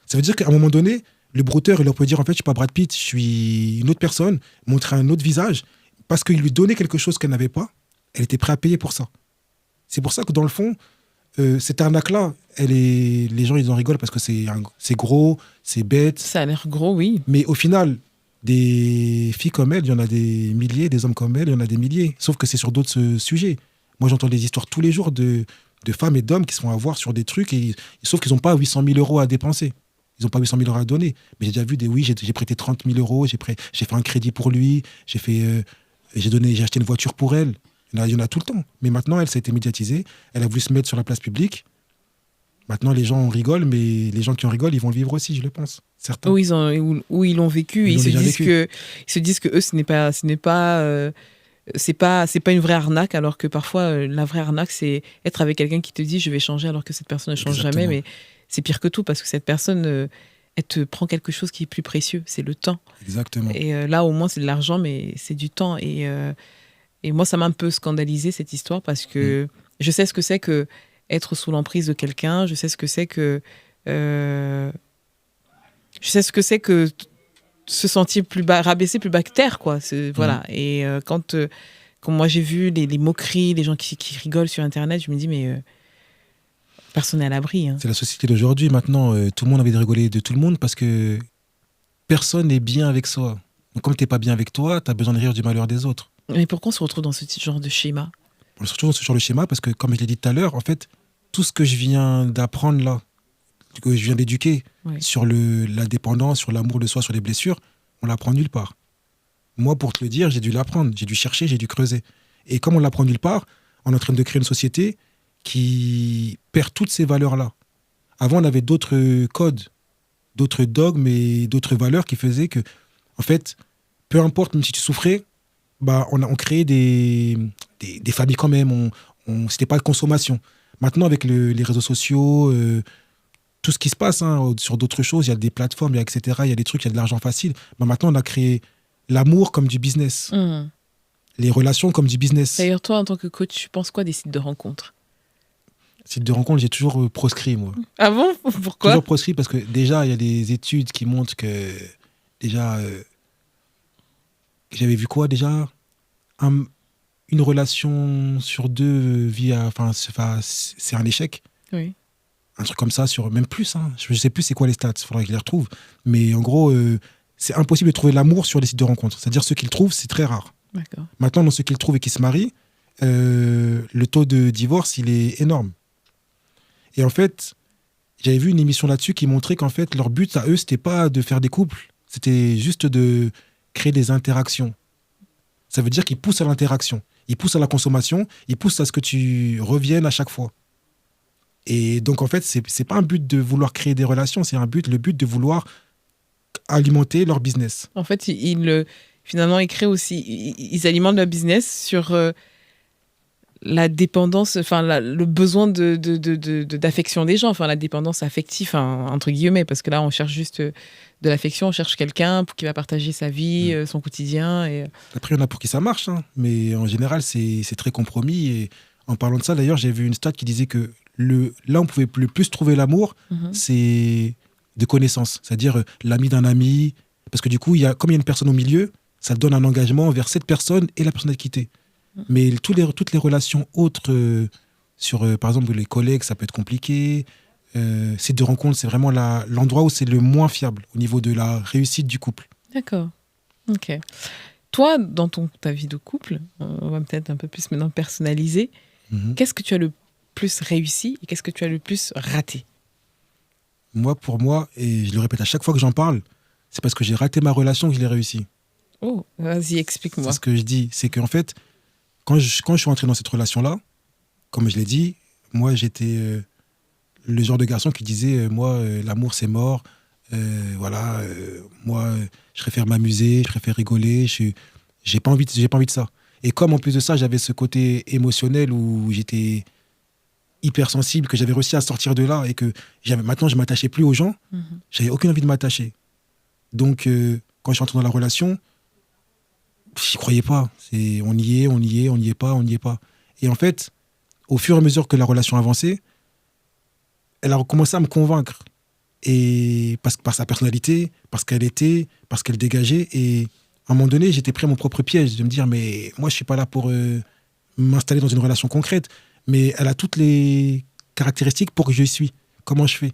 Ça veut dire qu'à un moment donné, le brouteur, il leur peut dire, en fait, je suis pas Brad Pitt, je suis une autre personne, montrer un autre visage. Parce qu'il lui donnait quelque chose qu'elle n'avait pas, elle était prête à payer pour ça. C'est pour ça que dans le fond, cette arnaque-là, les gens, ils en rigolent parce que c'est gros, c'est bête. Ça a l'air gros, oui. Mais au final, des filles comme elle, il y en a des milliers, des hommes comme elle, il y en a des milliers. Sauf que c'est sur d'autres sujets. Moi, j'entends des histoires tous les jours de femmes et d'hommes qui se font avoir sur des trucs, sauf qu'ils n'ont pas 800 000 euros à dépenser. Ils n'ont pas 800 000 euros à donner. Mais j'ai déjà vu j'ai prêté 30 000 euros, j'ai fait un crédit pour lui, j'ai acheté une voiture pour elle. Il y en a tout le temps. Mais maintenant, ça a été médiatisé. Elle a voulu se mettre sur la place publique. Maintenant, les gens en rigolent, mais les gens qui en rigolent, ils vont le vivre aussi, je le pense. Certains. Où ils l'ont vécu. Ils se disent que eux, c'est pas une vraie arnaque, alors que parfois, la vraie arnaque, c'est être avec quelqu'un qui te dit je vais changer, alors que cette personne ne change jamais. Mais c'est pire que tout, parce que cette personne, elle te prend quelque chose qui est plus précieux, c'est le temps. Exactement. Et là, au moins, c'est de l'argent, mais c'est du temps. Et moi, ça m'a un peu scandalisé, cette histoire, parce que je sais ce que c'est que être sous l'emprise de quelqu'un, je sais ce que c'est que se sentir plus bas, rabaissé, plus bas que terre, quoi. Voilà. Et quand moi j'ai vu les moqueries, les gens qui rigolent sur Internet, je me dis, mais personne n'est à l'abri. Hein. C'est la société d'aujourd'hui. Maintenant, tout le monde a envie de rigoler de tout le monde parce que personne n'est bien avec soi. Donc, comme tu n'es pas bien avec toi, tu as besoin de rire du malheur des autres. Mais pourquoi on se retrouve dans ce genre de schéma? On se retrouve dans ce genre de schéma parce que, comme je l'ai dit tout à l'heure, en fait, tout ce que je viens d'apprendre là, que je viens d'éduquer sur la dépendance, sur l'amour de soi, sur les blessures, on l'apprend nulle part. Moi, pour te le dire, j'ai dû l'apprendre, j'ai dû chercher, j'ai dû creuser. Et comme on l'apprend nulle part, on est en train de créer une société qui perd toutes ces valeurs-là. Avant, on avait d'autres codes, d'autres dogmes et d'autres valeurs qui faisaient que, en fait, peu importe, même si tu souffrais, bah, on créait des familles quand même. C'était pas de consommation. Maintenant, avec les réseaux sociaux, tout ce qui se passe sur d'autres choses, il y a des plateformes, etc. Il y a des trucs, il y a de l'argent facile. Bah, maintenant, on a créé l'amour comme du business. Les relations comme du business. D'ailleurs, toi, en tant que coach, tu penses quoi des sites de rencontres? Sites de rencontres, j'ai toujours proscrit, moi. Ah bon? Pourquoi? Toujours proscrit parce que déjà, il y a des études qui montrent que déjà, j'avais vu quoi déjà? Une relation sur deux c'est un échec. Oui. Un truc comme ça, même plus. Je ne sais plus c'est quoi les stats, il faudrait que je les retrouve. Mais en gros, c'est impossible de trouver l'amour sur les sites de rencontres. C'est-à-dire ceux qui le trouvent, c'est très rare. D'accord. Maintenant, dans ceux qui le trouvent et qui se marient, le taux de divorce, il est énorme. Et en fait, j'avais vu une émission là-dessus qui montrait qu'en fait, leur but à eux, c'était pas de faire des couples, c'était juste de créer des interactions. Ça veut dire qu'ils poussent à l'interaction, ils poussent à la consommation, ils poussent à ce que tu reviennes à chaque fois. Et donc, en fait, c'est pas un but de vouloir créer des relations, c'est le but de vouloir alimenter leur business. En fait, finalement, ils alimentent leur business sur la dépendance, le besoin d'affection des gens, enfin la dépendance affective, entre guillemets, parce que là, on cherche juste de l'affection, on cherche quelqu'un qui va partager sa vie, son quotidien. Et... Après, il y en a pour qui ça marche, mais en général, c'est très compromis. Et en parlant de ça, d'ailleurs, j'ai vu une stat qui disait que là, on pouvait le plus trouver l'amour, c'est de connaissances, c'est-à-dire l'ami d'un ami, parce que du coup, comme il y a une personne au milieu, ça donne un engagement vers cette personne et la personne à quitter. Mais toutes les relations autres, par exemple les collègues, ça peut être compliqué. Sites de rencontre, c'est vraiment l'endroit où c'est le moins fiable au niveau de la réussite du couple. D'accord. Ok. Toi, dans ta vie de couple, on va peut-être un peu plus maintenant personnaliser, qu'est-ce que tu as le plus réussi et qu'est-ce que tu as le plus raté? Pour moi, et je le répète à chaque fois que j'en parle, c'est parce que j'ai raté ma relation que je l'ai réussi. Oh, vas-y, explique-moi. C'est ce que je dis. C'est qu'en fait, quand je suis entré dans cette relation-là, comme je l'ai dit, moi, j'étais le genre de garçon qui disait l'amour, c'est mort. Moi, je préfère m'amuser, je préfère rigoler. J'ai pas envie de ça. Et comme en plus de ça, j'avais ce côté émotionnel où j'étais hypersensible, que j'avais réussi à sortir de là et que maintenant, je m'attachais plus aux gens. J'avais aucune envie de m'attacher. Donc, quand je suis entré dans la relation, j'y croyais pas. On n'y est pas. Et en fait, au fur et à mesure que la relation avançait, elle a commencé à me convaincre. Et par sa personnalité, parce qu'elle dégageait. Et à un moment donné, j'étais pris à mon propre piège de me dire, mais moi, je suis pas là pour m'installer dans une relation concrète. Mais elle a toutes les caractéristiques pour que je suis. Comment je fais?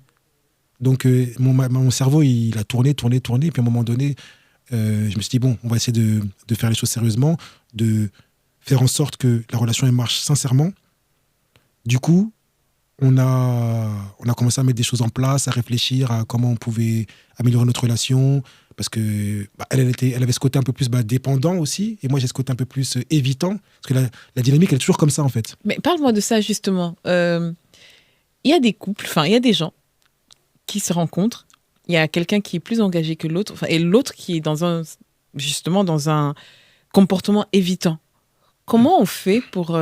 Donc, mon cerveau, il a tourné. Puis à un moment donné, je me suis dit, bon, on va essayer de faire les choses sérieusement, de faire en sorte que la relation elle marche sincèrement. Du coup, on a commencé à mettre des choses en place, à réfléchir à comment on pouvait améliorer notre relation, parce que elle avait ce côté un peu plus dépendant aussi, et moi j'ai ce côté un peu plus évitant, parce que la dynamique elle est toujours comme ça en fait. Mais parle-moi de ça justement. Il y a des couples, il y a des gens qui se rencontrent, il y a quelqu'un qui est plus engagé que l'autre, et l'autre qui est dans un comportement évitant. Comment on fait pour...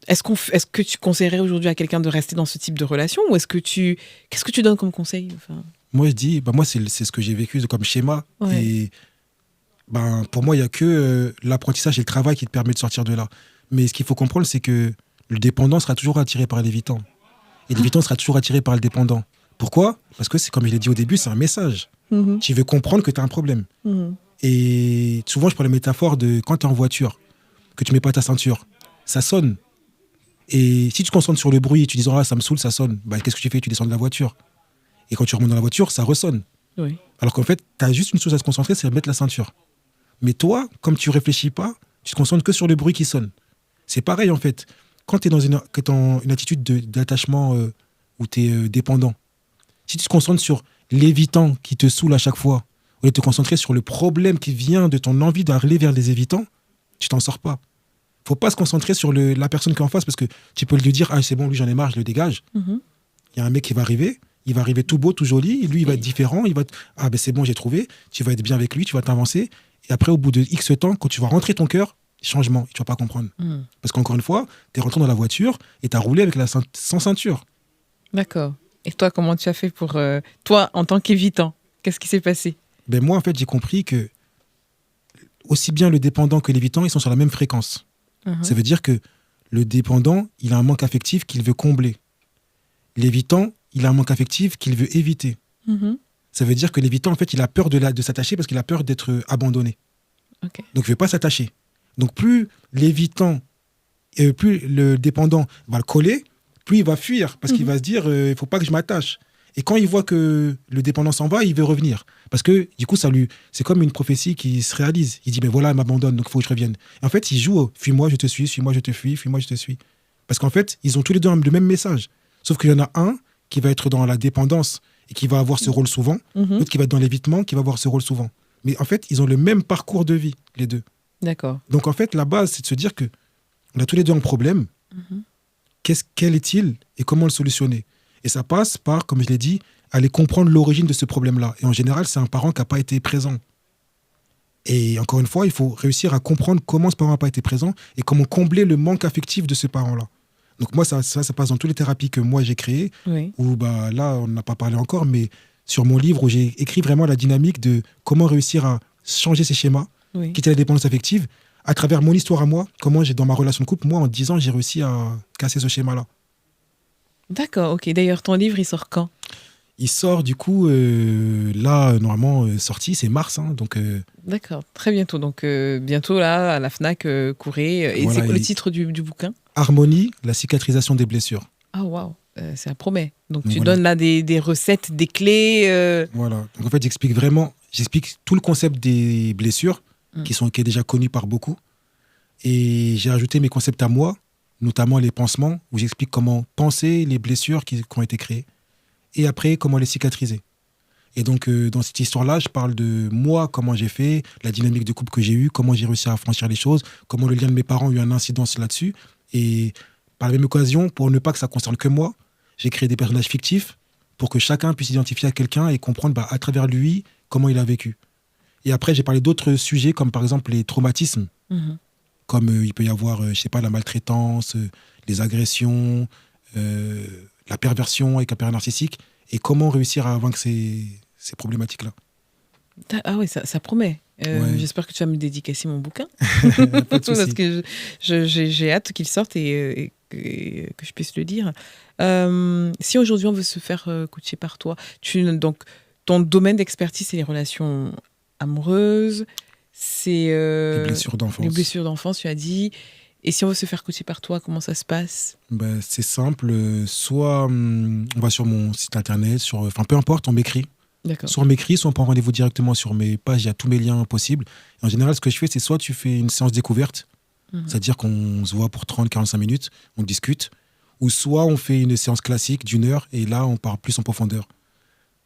Est-ce que tu conseillerais aujourd'hui à quelqu'un de rester dans ce type de relation ou qu'est-ce que tu donnes comme conseil? Moi, je dis, moi, c'est ce que j'ai vécu comme schéma. Ouais. Et pour moi, il n'y a que l'apprentissage et le travail qui te permet de sortir de là. Mais ce qu'il faut comprendre, c'est que le dépendant sera toujours attiré par l'évitant. Et l'évitant sera toujours attiré par le dépendant. Pourquoi? Parce que, comme je l'ai dit au début, c'est un message. Tu veux comprendre que tu as un problème. Et souvent, je prends la métaphore de quand tu es en voiture, que tu ne mets pas ta ceinture, ça sonne. Et si tu te concentres sur le bruit, tu dis « ça me saoule, ça sonne », qu'est-ce que tu fais? Tu descends de la voiture. Et quand tu remontes dans la voiture, ça ressonne. Oui. Alors qu'en fait, tu as juste une chose à se concentrer, c'est mettre la ceinture. Mais toi, comme tu ne réfléchis pas, tu te concentres que sur le bruit qui sonne. C'est pareil en fait. Quand tu es dans une attitude d'attachement où tu es dépendant, si tu te concentres sur l'évitant qui te saoule à chaque fois, au lieu de te concentrer sur le problème qui vient de ton envie d'aller vers les évitants, tu t'en sors pas. Faut pas se concentrer sur la personne qui est en face parce que tu peux lui dire « Ah, c'est bon, lui, j'en ai marre, je le dégage. » Il y a un mec qui va arriver, il va arriver tout beau, tout joli, et lui, il va être différent, ah ben c'est bon, j'ai trouvé, tu vas être bien avec lui, tu vas t'avancer, et après, au bout de X temps, quand tu vas rentrer ton cœur, changement, tu vas pas comprendre. Parce qu'encore une fois, tu es rentré dans la voiture, et tu as roulé avec sans ceinture. D'accord. Et toi, comment tu as fait pour... toi, en tant qu'évitant, qu'est-ce qui s'est passé? Ben moi, en fait, j'ai compris que aussi bien le dépendant que l'évitant, ils sont sur la même fréquence. Ça veut dire que le dépendant, il a un manque affectif qu'il veut combler. L'évitant, il a un manque affectif qu'il veut éviter. Ça veut dire que l'évitant, en fait, il a peur de s'attacher parce qu'il a peur d'être abandonné. Okay. Donc, il ne veut pas s'attacher. Donc, plus l'évitant, plus le dépendant va le coller, plus il va fuir parce qu'il va se dire, il ne faut pas que je m'attache. Et quand il voit que le dépendant s'en va, il veut revenir. Parce que, du coup, c'est comme une prophétie qui se réalise. Il dit, mais voilà, elle m'abandonne, donc il faut que je revienne. Et en fait, il joue, fuis-moi, je te suis, suis-moi, je te fuis, fuis-moi, je te suis. Parce qu'en fait, ils ont tous les deux le même message. Sauf qu'il y en a un qui va être dans la dépendance et qui va avoir ce rôle souvent, l'autre qui va être dans l'évitement, qui va avoir ce rôle souvent. Mais en fait, ils ont le même parcours de vie, les deux. D'accord. Donc en fait, la base, c'est de se dire que on a tous les deux un problème. Quel est-il et comment le solutionner? Et ça passe par, comme je l'ai dit, aller comprendre l'origine de ce problème-là. Et en général, c'est un parent qui n'a pas été présent. Et encore une fois, il faut réussir à comprendre comment ce parent n'a pas été présent et comment combler le manque affectif de ce parent-là. Donc moi, ça passe dans toutes les thérapies que moi j'ai créées, où là, on n'a pas parlé encore, mais sur mon livre où j'ai écrit vraiment la dynamique de comment réussir à changer ces schémas, quitter la dépendance affective, à travers mon histoire à moi, comment dans ma relation de couple, moi, en 10 ans, j'ai réussi à casser ce schéma-là. D'accord, ok. D'ailleurs, ton livre, il sort quand? Il sort du coup, là, normalement, sorti, c'est mars. Donc, D'accord, très bientôt. Donc, bientôt, là, à la FNAC, courez. Et voilà, c'est quoi le titre du bouquin? Harmonie, la cicatrisation des blessures. Ah, waouh, ça promet. Donc, tu donnes là des recettes, des clés. Voilà. Donc, en fait, j'explique tout le concept des blessures, qui est déjà connu par beaucoup. Et j'ai ajouté mes concepts à moi, notamment les pansements, où j'explique comment penser les blessures qui ont été créées. Et après, comment les cicatriser. Et donc, dans cette histoire-là, je parle de moi, comment j'ai fait, la dynamique de couple que j'ai eue, comment j'ai réussi à franchir les choses, comment le lien de mes parents a eu une incidence là-dessus. Et par la même occasion, pour ne pas que ça concerne que moi, j'ai créé des personnages fictifs pour que chacun puisse s'identifier à quelqu'un et comprendre à travers lui comment il a vécu. Et après, j'ai parlé d'autres sujets, comme par exemple les traumatismes, comme il peut y avoir, la maltraitance, les agressions, la perversion avec un père narcissique, et comment réussir à vaincre ces problématiques-là. Ah oui, ça promet. J'espère que tu vas me dédicacer mon bouquin. Pas de souci. Parce que j'ai hâte qu'il sorte et que je puisse le lire. Si aujourd'hui on veut se faire coacher par toi, donc ton domaine d'expertise, c'est les relations amoureuses, c'est les blessures d'enfance. Les blessures d'enfance, tu as dit. Et si on veut se faire coacher par toi, comment ça se passe? C'est simple. Soit on va sur mon site internet, peu importe, on m'écrit. D'accord. Soit on m'écrit, soit on prend rendez-vous directement sur mes pages. Il y a tous mes liens possibles. Et en général, ce que je fais, c'est soit tu fais une séance découverte, c'est-à-dire qu'on se voit pour 30-45 minutes, on discute, ou soit on fait une séance classique d'1 heure, et là, on part plus en profondeur.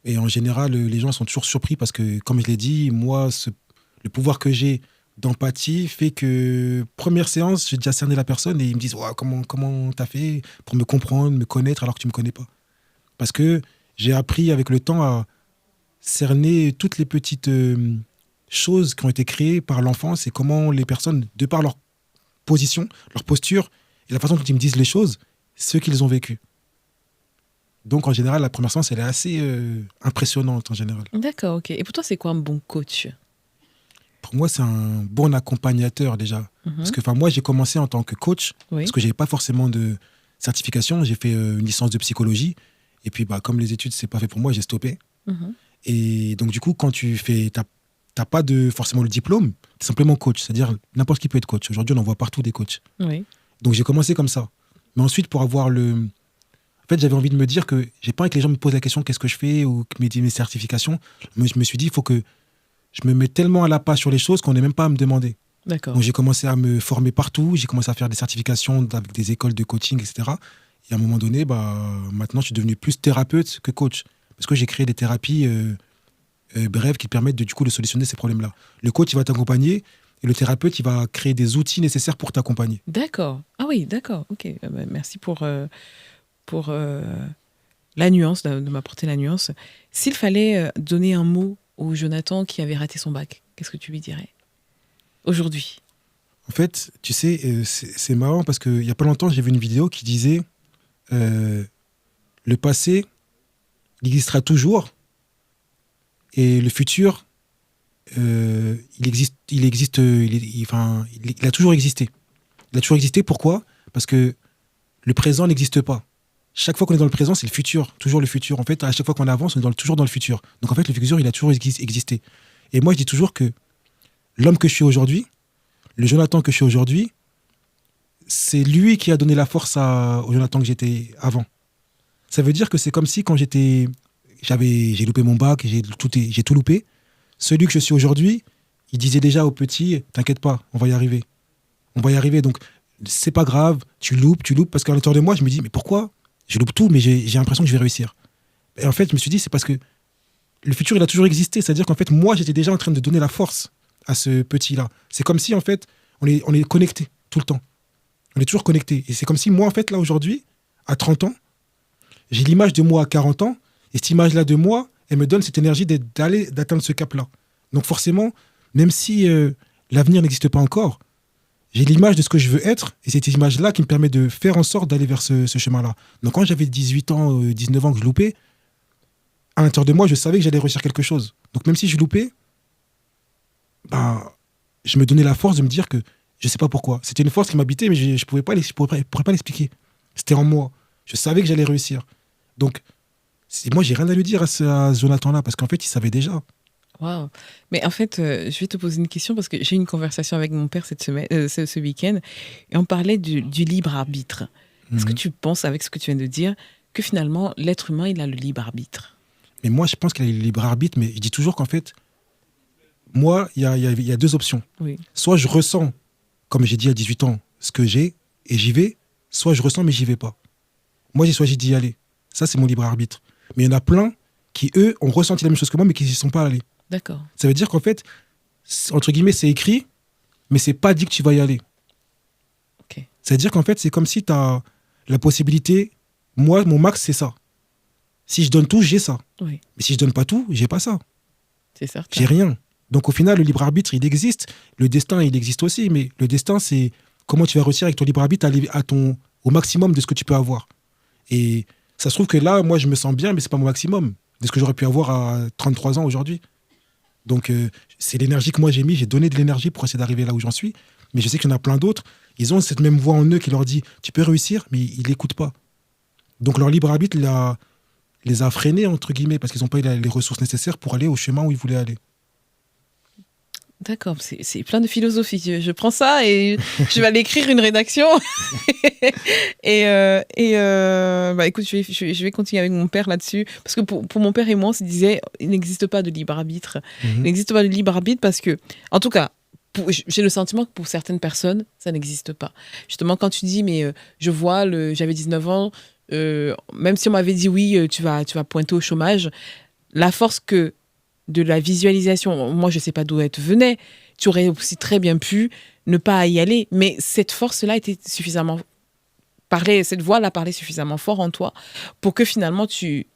Et en général, les gens sont toujours surpris parce que, comme je l'ai dit, moi, le pouvoir que j'ai d'empathie fait que première séance, j'ai déjà cerné la personne et ils me disent comment t'as fait pour me comprendre, me connaître alors que tu me connais pas. Parce que j'ai appris avec le temps à cerner toutes les petites choses qui ont été créées par l'enfance et comment les personnes, de par leur position, leur posture et la façon dont ils me disent les choses, ce qu'ils ont vécu. Donc en général, la première séance, elle est assez impressionnante en général. D'accord, ok. Et pour toi, c'est quoi un bon coach ? Pour moi, c'est un bon accompagnateur déjà. Parce que moi, j'ai commencé en tant que coach, parce que je n'avais pas forcément de certification. J'ai fait une licence de psychologie. Et puis, comme les études, ce n'est pas fait pour moi, j'ai stoppé. Et donc, du coup, quand tu n'as pas forcément le diplôme, tu es simplement coach. C'est-à-dire, n'importe qui peut être coach. Aujourd'hui, on en voit partout des coachs. Oui. Donc, j'ai commencé comme ça. Mais ensuite, pour avoir En fait, j'avais envie de me dire que j'ai pas envie que les gens me posent la question qu'est-ce que je fais ou mes certifications. Mais je me suis dit, il faut que je me mets tellement à la page sur les choses qu'on n'est même pas à me demander. D'accord. Donc j'ai commencé à me former partout, j'ai commencé à faire des certifications avec des écoles de coaching, etc. Et à un moment donné, maintenant, je suis devenu plus thérapeute que coach. Parce que j'ai créé des thérapies brèves qui permettent du coup de solutionner ces problèmes-là. Le coach, il va t'accompagner et le thérapeute, il va créer des outils nécessaires pour t'accompagner. D'accord. Ah oui, d'accord. Ok. Merci pour la nuance, de m'apporter la nuance. S'il fallait donner un mot au Jonathan qui avait raté son bac, qu'est-ce que tu lui dirais aujourd'hui? En fait, tu sais, c'est marrant parce qu'il n'y a pas longtemps, j'ai vu une vidéo qui disait le passé, il existera toujours et le futur, il a toujours existé. Il a toujours existé, pourquoi? Parce que le présent n'existe pas. Chaque fois qu'on est dans le présent, c'est le futur, toujours le futur. En fait, à chaque fois qu'on avance, on est toujours dans le futur. Donc en fait, le futur, il a toujours existé. Et moi, je dis toujours que l'homme que je suis aujourd'hui, le Jonathan que je suis aujourd'hui, c'est lui qui a donné la force au Jonathan que j'étais avant. Ça veut dire que c'est comme si quand j'ai loupé mon bac, j'ai tout loupé. Celui que je suis aujourd'hui, il disait déjà au petit, t'inquiète pas, on va y arriver. On va y arriver. Donc, c'est pas grave, tu loupes, parce qu'à l'intérieur de moi, je me dis, mais pourquoi? Je loupe tout, mais j'ai l'impression que je vais réussir. Et en fait, je me suis dit, c'est parce que le futur, il a toujours existé. C'est-à-dire qu'en fait, moi, j'étais déjà en train de donner la force à ce petit-là. C'est comme si, en fait, on est connecté tout le temps. On est toujours connecté. Et c'est comme si moi, en fait, là, aujourd'hui, à 30 ans, j'ai l'image de moi à 40 ans, et cette image-là de moi, elle me donne cette énergie d'atteindre ce cap-là. Donc forcément, même si l'avenir n'existe pas encore, j'ai l'image de ce que je veux être, et c'est cette image-là qui me permet de faire en sorte d'aller vers ce chemin-là. Donc quand j'avais 18 ans, 19 ans que je loupais, à l'intérieur de moi, je savais que j'allais réussir quelque chose. Donc même si je loupais, je me donnais la force de me dire que je ne sais pas pourquoi. C'était une force qui m'habitait, mais je ne pourrais pas l'expliquer. C'était en moi. Je savais que j'allais réussir. Donc, moi, j'ai rien à lui dire à ce Jonathan-là, parce qu'en fait, il savait déjà. Waouh. Mais en fait, je vais te poser une question, parce que j'ai eu une conversation avec mon père cette semaine, ce week-end, et on parlait du libre arbitre. Est-ce que tu penses, avec ce que tu viens de dire, que finalement, l'être humain, il a le libre arbitre? Mais moi, je pense qu'il a le libre arbitre, mais je dis toujours qu'en fait, moi, il y a deux options. Oui. Soit je ressens, comme j'ai dit à 18 ans, ce que j'ai, et j'y vais, soit je ressens, mais j'y vais pas. Moi, j'ai choisi d'y aller. Ça, c'est mon libre arbitre. Mais il y en a plein qui, eux, ont ressenti la même chose que moi, mais qui n'y sont pas allés. D'accord. Ça veut dire qu'en fait, entre guillemets, c'est écrit, mais c'est pas dit que tu vas y aller. Okay. Ça veut dire qu'en fait, c'est comme si tu as la possibilité. Moi, mon max, c'est ça. Si je donne tout, j'ai ça. Oui. Mais si je donne pas tout, j'ai pas ça. C'est certain. J'ai rien. Donc au final, le libre arbitre, il existe. Le destin, il existe aussi. Mais le destin, c'est comment tu vas réussir avec ton libre arbitre à aller au maximum de ce que tu peux avoir. Et ça se trouve que là, moi, je me sens bien, mais c'est pas mon maximum de ce que j'aurais pu avoir à 33 ans aujourd'hui. Donc, c'est l'énergie que moi j'ai mis. J'ai donné de l'énergie pour essayer d'arriver là où j'en suis. Mais je sais qu'il y en a plein d'autres. Ils ont cette même voix en eux qui leur dit « tu peux réussir », mais ils l'écoutent pas. Donc, leur libre arbitre les a freinés, entre guillemets, parce qu'ils n'ont pas eu les ressources nécessaires pour aller au chemin où ils voulaient aller. D'accord, c'est plein de philosophie. Je prends ça et je vais aller écrire une rédaction. et écoute, je vais continuer avec mon père là-dessus. Parce que pour mon père et moi, on se disait, il n'existe pas de libre arbitre. Il n'existe pas de libre arbitre parce que, en tout cas, j'ai le sentiment que pour certaines personnes, ça n'existe pas. Justement, quand tu dis, mais je vois, j'avais 19 ans, même si on m'avait dit, oui, tu vas pointer au chômage, la force que de la visualisation, moi je sais pas d'où elle te venait, tu aurais aussi très bien pu ne pas y aller, mais cette force-là était suffisamment cette voix-là parlait suffisamment fort en toi pour que finalement tu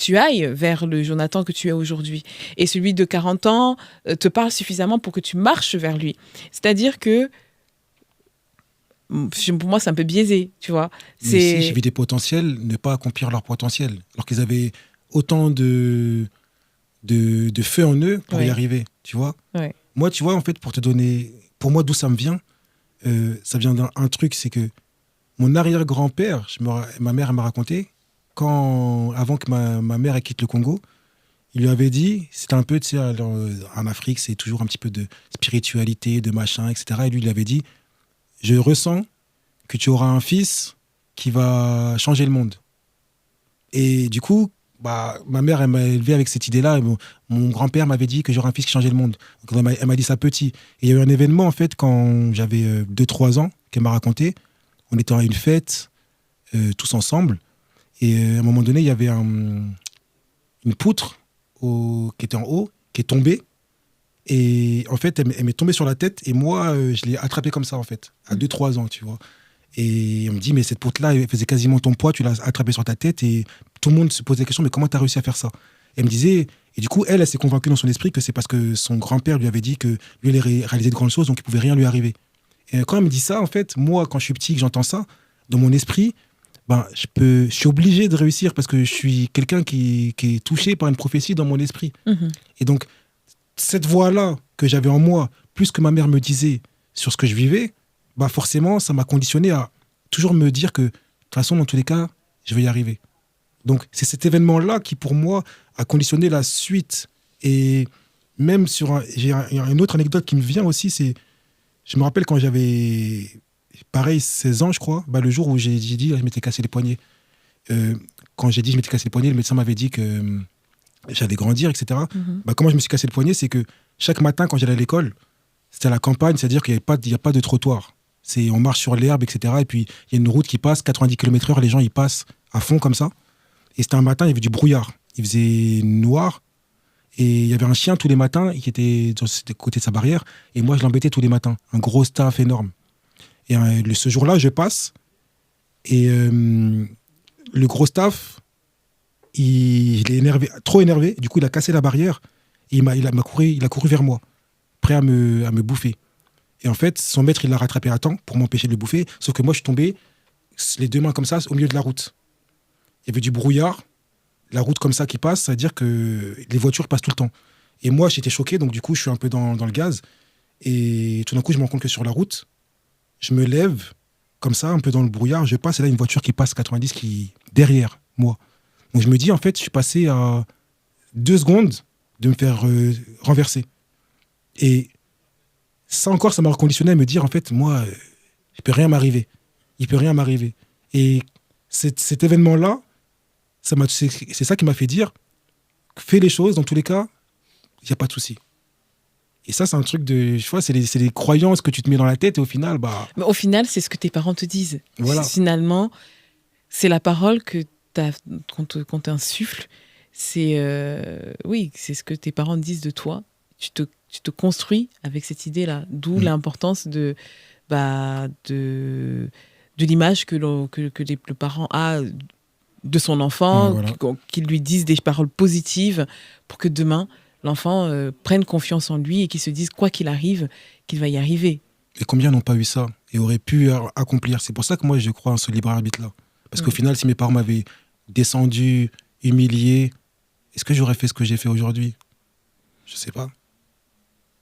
ailles vers le Jonathan que tu es aujourd'hui. Et celui de 40 ans te parle suffisamment pour que tu marches vers lui. C'est-à-dire que pour moi, c'est un peu biaisé, tu vois. Mais si j'ai vu des potentiels ne pas accomplir leur potentiel, alors qu'ils avaient autant de feu en eux pour y arriver, tu vois. Ouais. Moi, tu vois, en fait, pour te donner... Pour moi, d'où ça me vient, ça vient d'un truc, c'est que mon arrière-grand-père, ma mère elle m'a raconté, avant que ma mère elle quitte le Congo, il lui avait dit, c'était un peu, tu sais, en Afrique, c'est toujours un petit peu de spiritualité, de machin, etc. Et lui, il lui avait dit, je ressens que tu auras un fils qui va changer le monde. Et du coup, ma mère, elle m'a élevé avec cette idée-là. Mon grand-père m'avait dit que j'aurais un fils qui changeait le monde. Donc, elle m'a dit ça petit. Et il y a eu un événement, en fait, quand j'avais 2-3 ans, qu'elle m'a raconté. On était à une fête, tous ensemble. Et à un moment donné, il y avait une poutre qui était en haut, qui est tombée. Et en fait, elle m'est tombée sur la tête. Et moi, je l'ai attrapée comme ça, en fait, à 2-3 ans, tu vois. Et on me dit, mais cette poutre-là, elle faisait quasiment ton poids, tu l'as attrapée sur ta tête et tout le monde se posait la question, mais comment tu as réussi à faire ça? Et elle me disait, et du coup, elle s'est convaincue dans son esprit que c'est parce que son grand-père lui avait dit que lui, il allait réaliser de grandes choses, donc il ne pouvait rien lui arriver. Et quand elle me dit ça, en fait, moi, quand je suis petit, que j'entends ça, dans mon esprit, ben, je suis obligé de réussir parce que je suis quelqu'un qui est touché par une prophétie dans mon esprit. Et donc, cette voix-là que j'avais en moi, plus que ma mère me disait sur ce que je vivais, bah forcément, ça m'a conditionné à toujours me dire que, de toute façon, dans tous les cas, je vais y arriver. Donc, c'est cet événement-là qui, pour moi, a conditionné la suite. Et même j'ai une autre anecdote qui me vient aussi, c'est, je me rappelle quand j'avais, pareil, 16 ans, je crois, bah, le jour où j'ai dit, je m'étais cassé les poignets. Quand j'ai dit, je m'étais cassé les poignets, le médecin m'avait dit que j'allais grandir, etc. Bah, comment je me suis cassé le poignet, c'est que chaque matin, quand j'allais à l'école, c'était à la campagne, c'est-à-dire qu'il n'y a pas de trottoir. On marche sur l'herbe, etc. Et puis, il y a une route qui passe, 90 km/h, les gens, ils passent à fond comme ça. Et c'était un matin, il y avait du brouillard. Il faisait noir. Et il y avait un chien tous les matins qui était de côté de sa barrière. Et moi, je l'embêtais tous les matins. Un gros staff énorme. Et ce jour-là, je passe. Et le gros staff, il est énervé, trop énervé. Du coup, il a cassé la barrière. Et il a couru vers moi, prêt à me bouffer. Et en fait, son maître, il l'a rattrapé à temps pour m'empêcher de le bouffer. Sauf que moi, je suis tombé, les deux mains comme ça, au milieu de la route. Il y avait du brouillard. La route comme ça qui passe, ça veut dire que les voitures passent tout le temps. Et moi, j'étais choqué, donc du coup, je suis un peu dans le gaz. Et tout d'un coup, je me rends compte que sur la route, je me lève, comme ça, un peu dans le brouillard, je passe, et là, une voiture qui passe 90 qui derrière moi. Donc je me dis, en fait, je suis passé à 2 secondes de me faire renverser. Et ça encore, ça m'a reconditionné à me dire, en fait, moi, il peut rien m'arriver. Il peut rien m'arriver. Et cet événement-là, c'est ça qui m'a fait dire, fais les choses, dans tous les cas, il n'y a pas de souci. Et ça, c'est un truc de... Je vois, c'est les croyances que tu te mets dans la tête et au final, bah... Mais au final, c'est ce que tes parents te disent. Voilà. Finalement, c'est la parole qu'on t'insuffle. Oui, c'est ce que tes parents disent de toi. Tu te construis avec cette idée-là. D'où l'importance de l'image que le parent a de son enfant, voilà. qu'il lui dise des paroles positives pour que demain, l'enfant prenne confiance en lui et qu'il se dise, quoi qu'il arrive, qu'il va y arriver. Et combien n'ont pas eu ça et auraient pu accomplir? C'est pour ça que moi, je crois en ce libre arbitre-là. Parce qu'au final, si mes parents m'avaient descendu, humilié, est-ce que j'aurais fait ce que j'ai fait aujourd'hui? Je sais pas.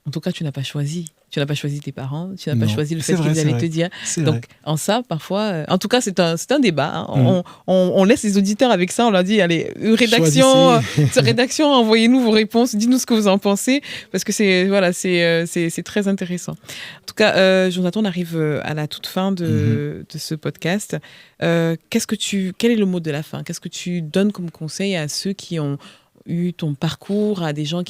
En tout cas, tu n'as pas choisi. Tu n'as pas choisi tes parents, tu n'as pas choisi le fait vrai, qu'ils allaient te dire. C'est Donc, vrai. en ça, parfois... en tout cas, c'est un débat. Hein. On laisse les auditeurs avec ça. On leur dit, allez, rédaction, envoyez-nous vos réponses. Dis-nous ce que vous en pensez. Parce que c'est très intéressant. En tout cas, Jonathan, on arrive à la toute fin de ce podcast. Quel est le mot de la fin? Qu'est-ce que tu donnes comme conseil à ceux qui ont eu ton parcours, à des gens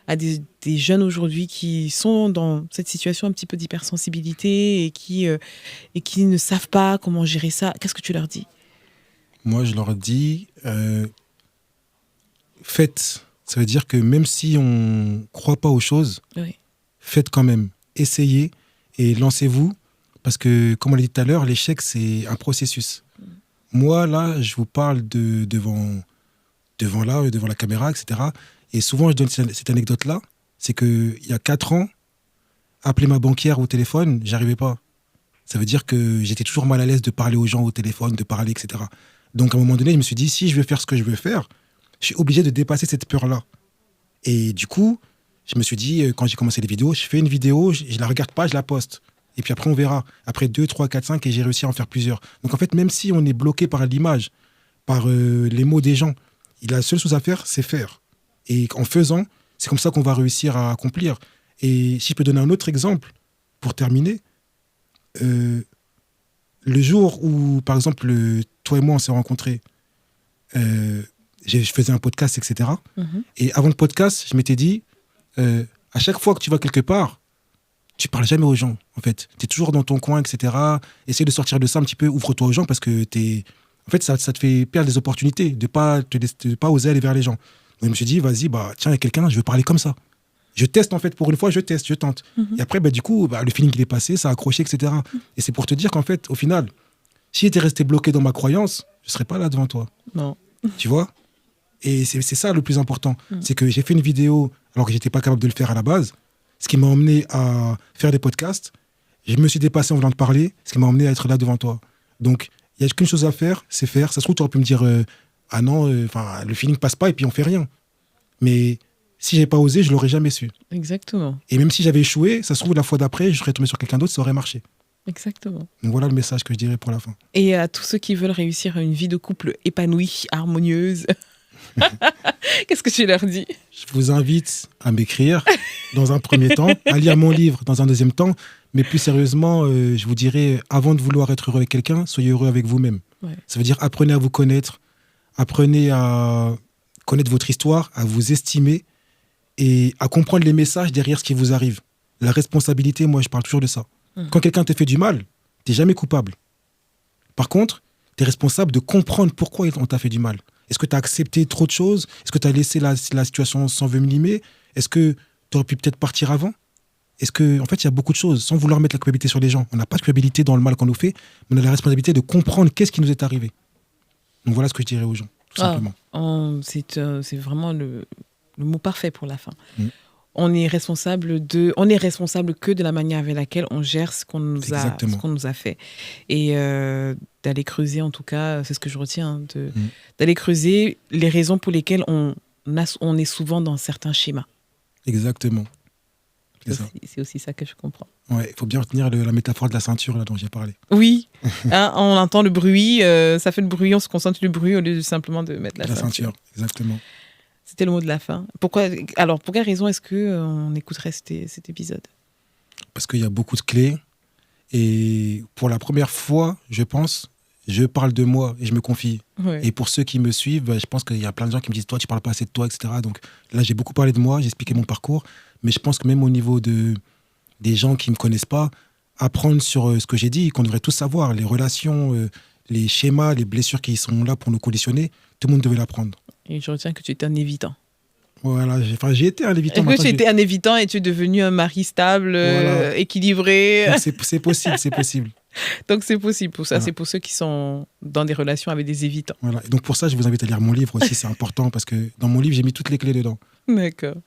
à des jeunes aujourd'hui qui sont dans cette situation un petit peu d'hypersensibilité et qui ne savent pas comment gérer ça? Qu'est-ce que tu leur dis? Moi, je leur dis, faites. Ça veut dire que même si on ne croit pas aux choses, Oui. faites quand même. Essayez et lancez-vous. Parce que, comme on l'a dit tout à l'heure, l'échec, c'est un processus. Moi, là, je vous parle devant la caméra, etc. Et souvent, je donne cette anecdote-là. C'est qu'il y a 4 ans, appeler ma banquière au téléphone, j'arrivais pas. Ça veut dire que j'étais toujours mal à l'aise de parler aux gens au téléphone, de parler, etc. Donc, à un moment donné, je me suis dit, si je veux faire ce que je veux faire, je suis obligé de dépasser cette peur-là. Et du coup, je me suis dit, quand j'ai commencé les vidéos, je fais une vidéo, je la regarde pas, je la poste. Et puis après, on verra. Après 2, 3, 4, 5, et j'ai réussi à en faire plusieurs. Donc, en fait, même si on est bloqué par l'image, par les mots des gens, la seule chose à faire, c'est faire. Et en faisant, c'est comme ça qu'on va réussir à accomplir. Et si je peux donner un autre exemple, pour terminer, le jour où, par exemple, toi et moi, on s'est rencontrés, je faisais un podcast, etc. Et avant le podcast, je m'étais dit, à chaque fois que tu vas quelque part, tu parles jamais aux gens, en fait. Tu es toujours dans ton coin, etc. Essaye de sortir de ça un petit peu, ouvre-toi aux gens, parce que en fait, ça te fait perdre des opportunités, de pas oser aller vers les gens. Donc, je me suis dit, vas-y, tiens, il y a quelqu'un, je veux parler comme ça. Je teste, en fait, pour une fois, je tente. Et après, du coup, le feeling, il est passé, ça a accroché, etc. Et c'est pour te dire qu'en fait, au final, si j'étais resté bloqué dans ma croyance, je ne serais pas là devant toi. Non. Tu vois? Et c'est ça le plus important. C'est que j'ai fait une vidéo alors que j'étais pas capable de le faire à la base, ce qui m'a emmené à faire des podcasts. Je me suis dépassé en voulant te parler, ce qui m'a emmené à être là devant toi. Donc, il n'y a qu'une chose à faire, c'est faire. Ça se trouve, tu aurais pu me dire ah non, le feeling passe pas et puis on fait rien. Mais si j'ai pas osé, je l'aurais jamais su. Exactement. Et même si j'avais échoué, ça se trouve, la fois d'après, je serais tombé sur quelqu'un d'autre, ça aurait marché. Exactement. Donc voilà le message que je dirais pour la fin. Et à tous ceux qui veulent réussir une vie de couple épanouie, harmonieuse, qu'est-ce que tu leur dis? Je vous invite à m'écrire dans un premier temps, à lire mon livre dans un deuxième temps, mais plus sérieusement, je vous dirais, avant de vouloir être heureux avec quelqu'un, soyez heureux avec vous-même. Ouais. Ça veut dire apprenez à vous connaître, apprenez à connaître votre histoire, à vous estimer et à comprendre les messages derrière ce qui vous arrive. La responsabilité, moi, je parle toujours de ça. Quand quelqu'un te fait du mal, tu n'es jamais coupable. Par contre, tu es responsable de comprendre pourquoi on t'a fait du mal. Est-ce que tu as accepté trop de choses? Est-ce que tu as laissé la situation s'envenimer? Est-ce que tu aurais pu peut-être partir avant? Est-ce que, en fait, il y a beaucoup de choses, sans vouloir mettre la culpabilité sur les gens. On n'a pas de culpabilité dans le mal qu'on nous fait, mais on a la responsabilité de comprendre qu'est-ce qui nous est arrivé. Donc voilà ce que je dirais aux gens, tout simplement. C'est vraiment le mot parfait pour la fin. Mm. On est responsable que de la manière avec laquelle on gère ce qu'on nous a fait. Et d'aller creuser, en tout cas, c'est ce que je retiens, d'aller creuser les raisons pour lesquelles on est souvent dans certains schémas. Exactement. C'est aussi ça que je comprends. Ouais, il faut bien retenir la métaphore de la ceinture là, dont j'ai parlé. Oui, hein, on entend le bruit, ça fait le bruit, on se concentre sur le bruit au lieu de simplement de mettre la ceinture. Exactement. C'était le mot de la fin. Pour quelle raison est-ce qu'on écouterait cet épisode? Parce qu'il y a beaucoup de clés. Et pour la première fois, je pense, je parle de moi et je me confie. Ouais. Et pour ceux qui me suivent, je pense qu'il y a plein de gens qui me disent « Toi, tu parles pas assez de toi, etc. » Donc là, j'ai beaucoup parlé de moi, j'ai expliqué mon parcours. Mais je pense que même au niveau des gens qui ne me connaissent pas, apprendre sur ce que j'ai dit, qu'on devrait tous savoir, les relations, les schémas, les blessures qui sont là pour nous conditionner, tout le monde devait l'apprendre. Et je retiens que tu étais un évitant. Voilà, j'ai été un évitant. Est-ce que tu étais un évitant et tu es devenu un mari stable, voilà. Équilibré? C'est possible, c'est possible. Donc c'est possible pour ça, voilà. C'est pour ceux qui sont dans des relations avec des évitants. Voilà. Et donc pour ça, je vous invite à lire mon livre aussi, c'est important parce que dans mon livre, j'ai mis toutes les clés dedans. D'accord.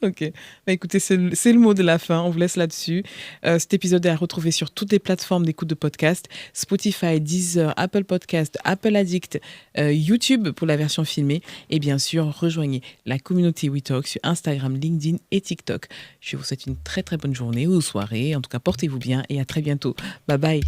Ok. Bah, écoutez, c'est le mot de la fin. On vous laisse là-dessus. Cet épisode est à retrouver sur toutes les plateformes d'écoute de podcast. Spotify, Deezer, Apple Podcast, Apple Addict, YouTube pour la version filmée. Et bien sûr, rejoignez la communauté WeTalk sur Instagram, LinkedIn et TikTok. Je vous souhaite une très très bonne journée ou soirée. En tout cas, portez-vous bien et à très bientôt. Bye bye.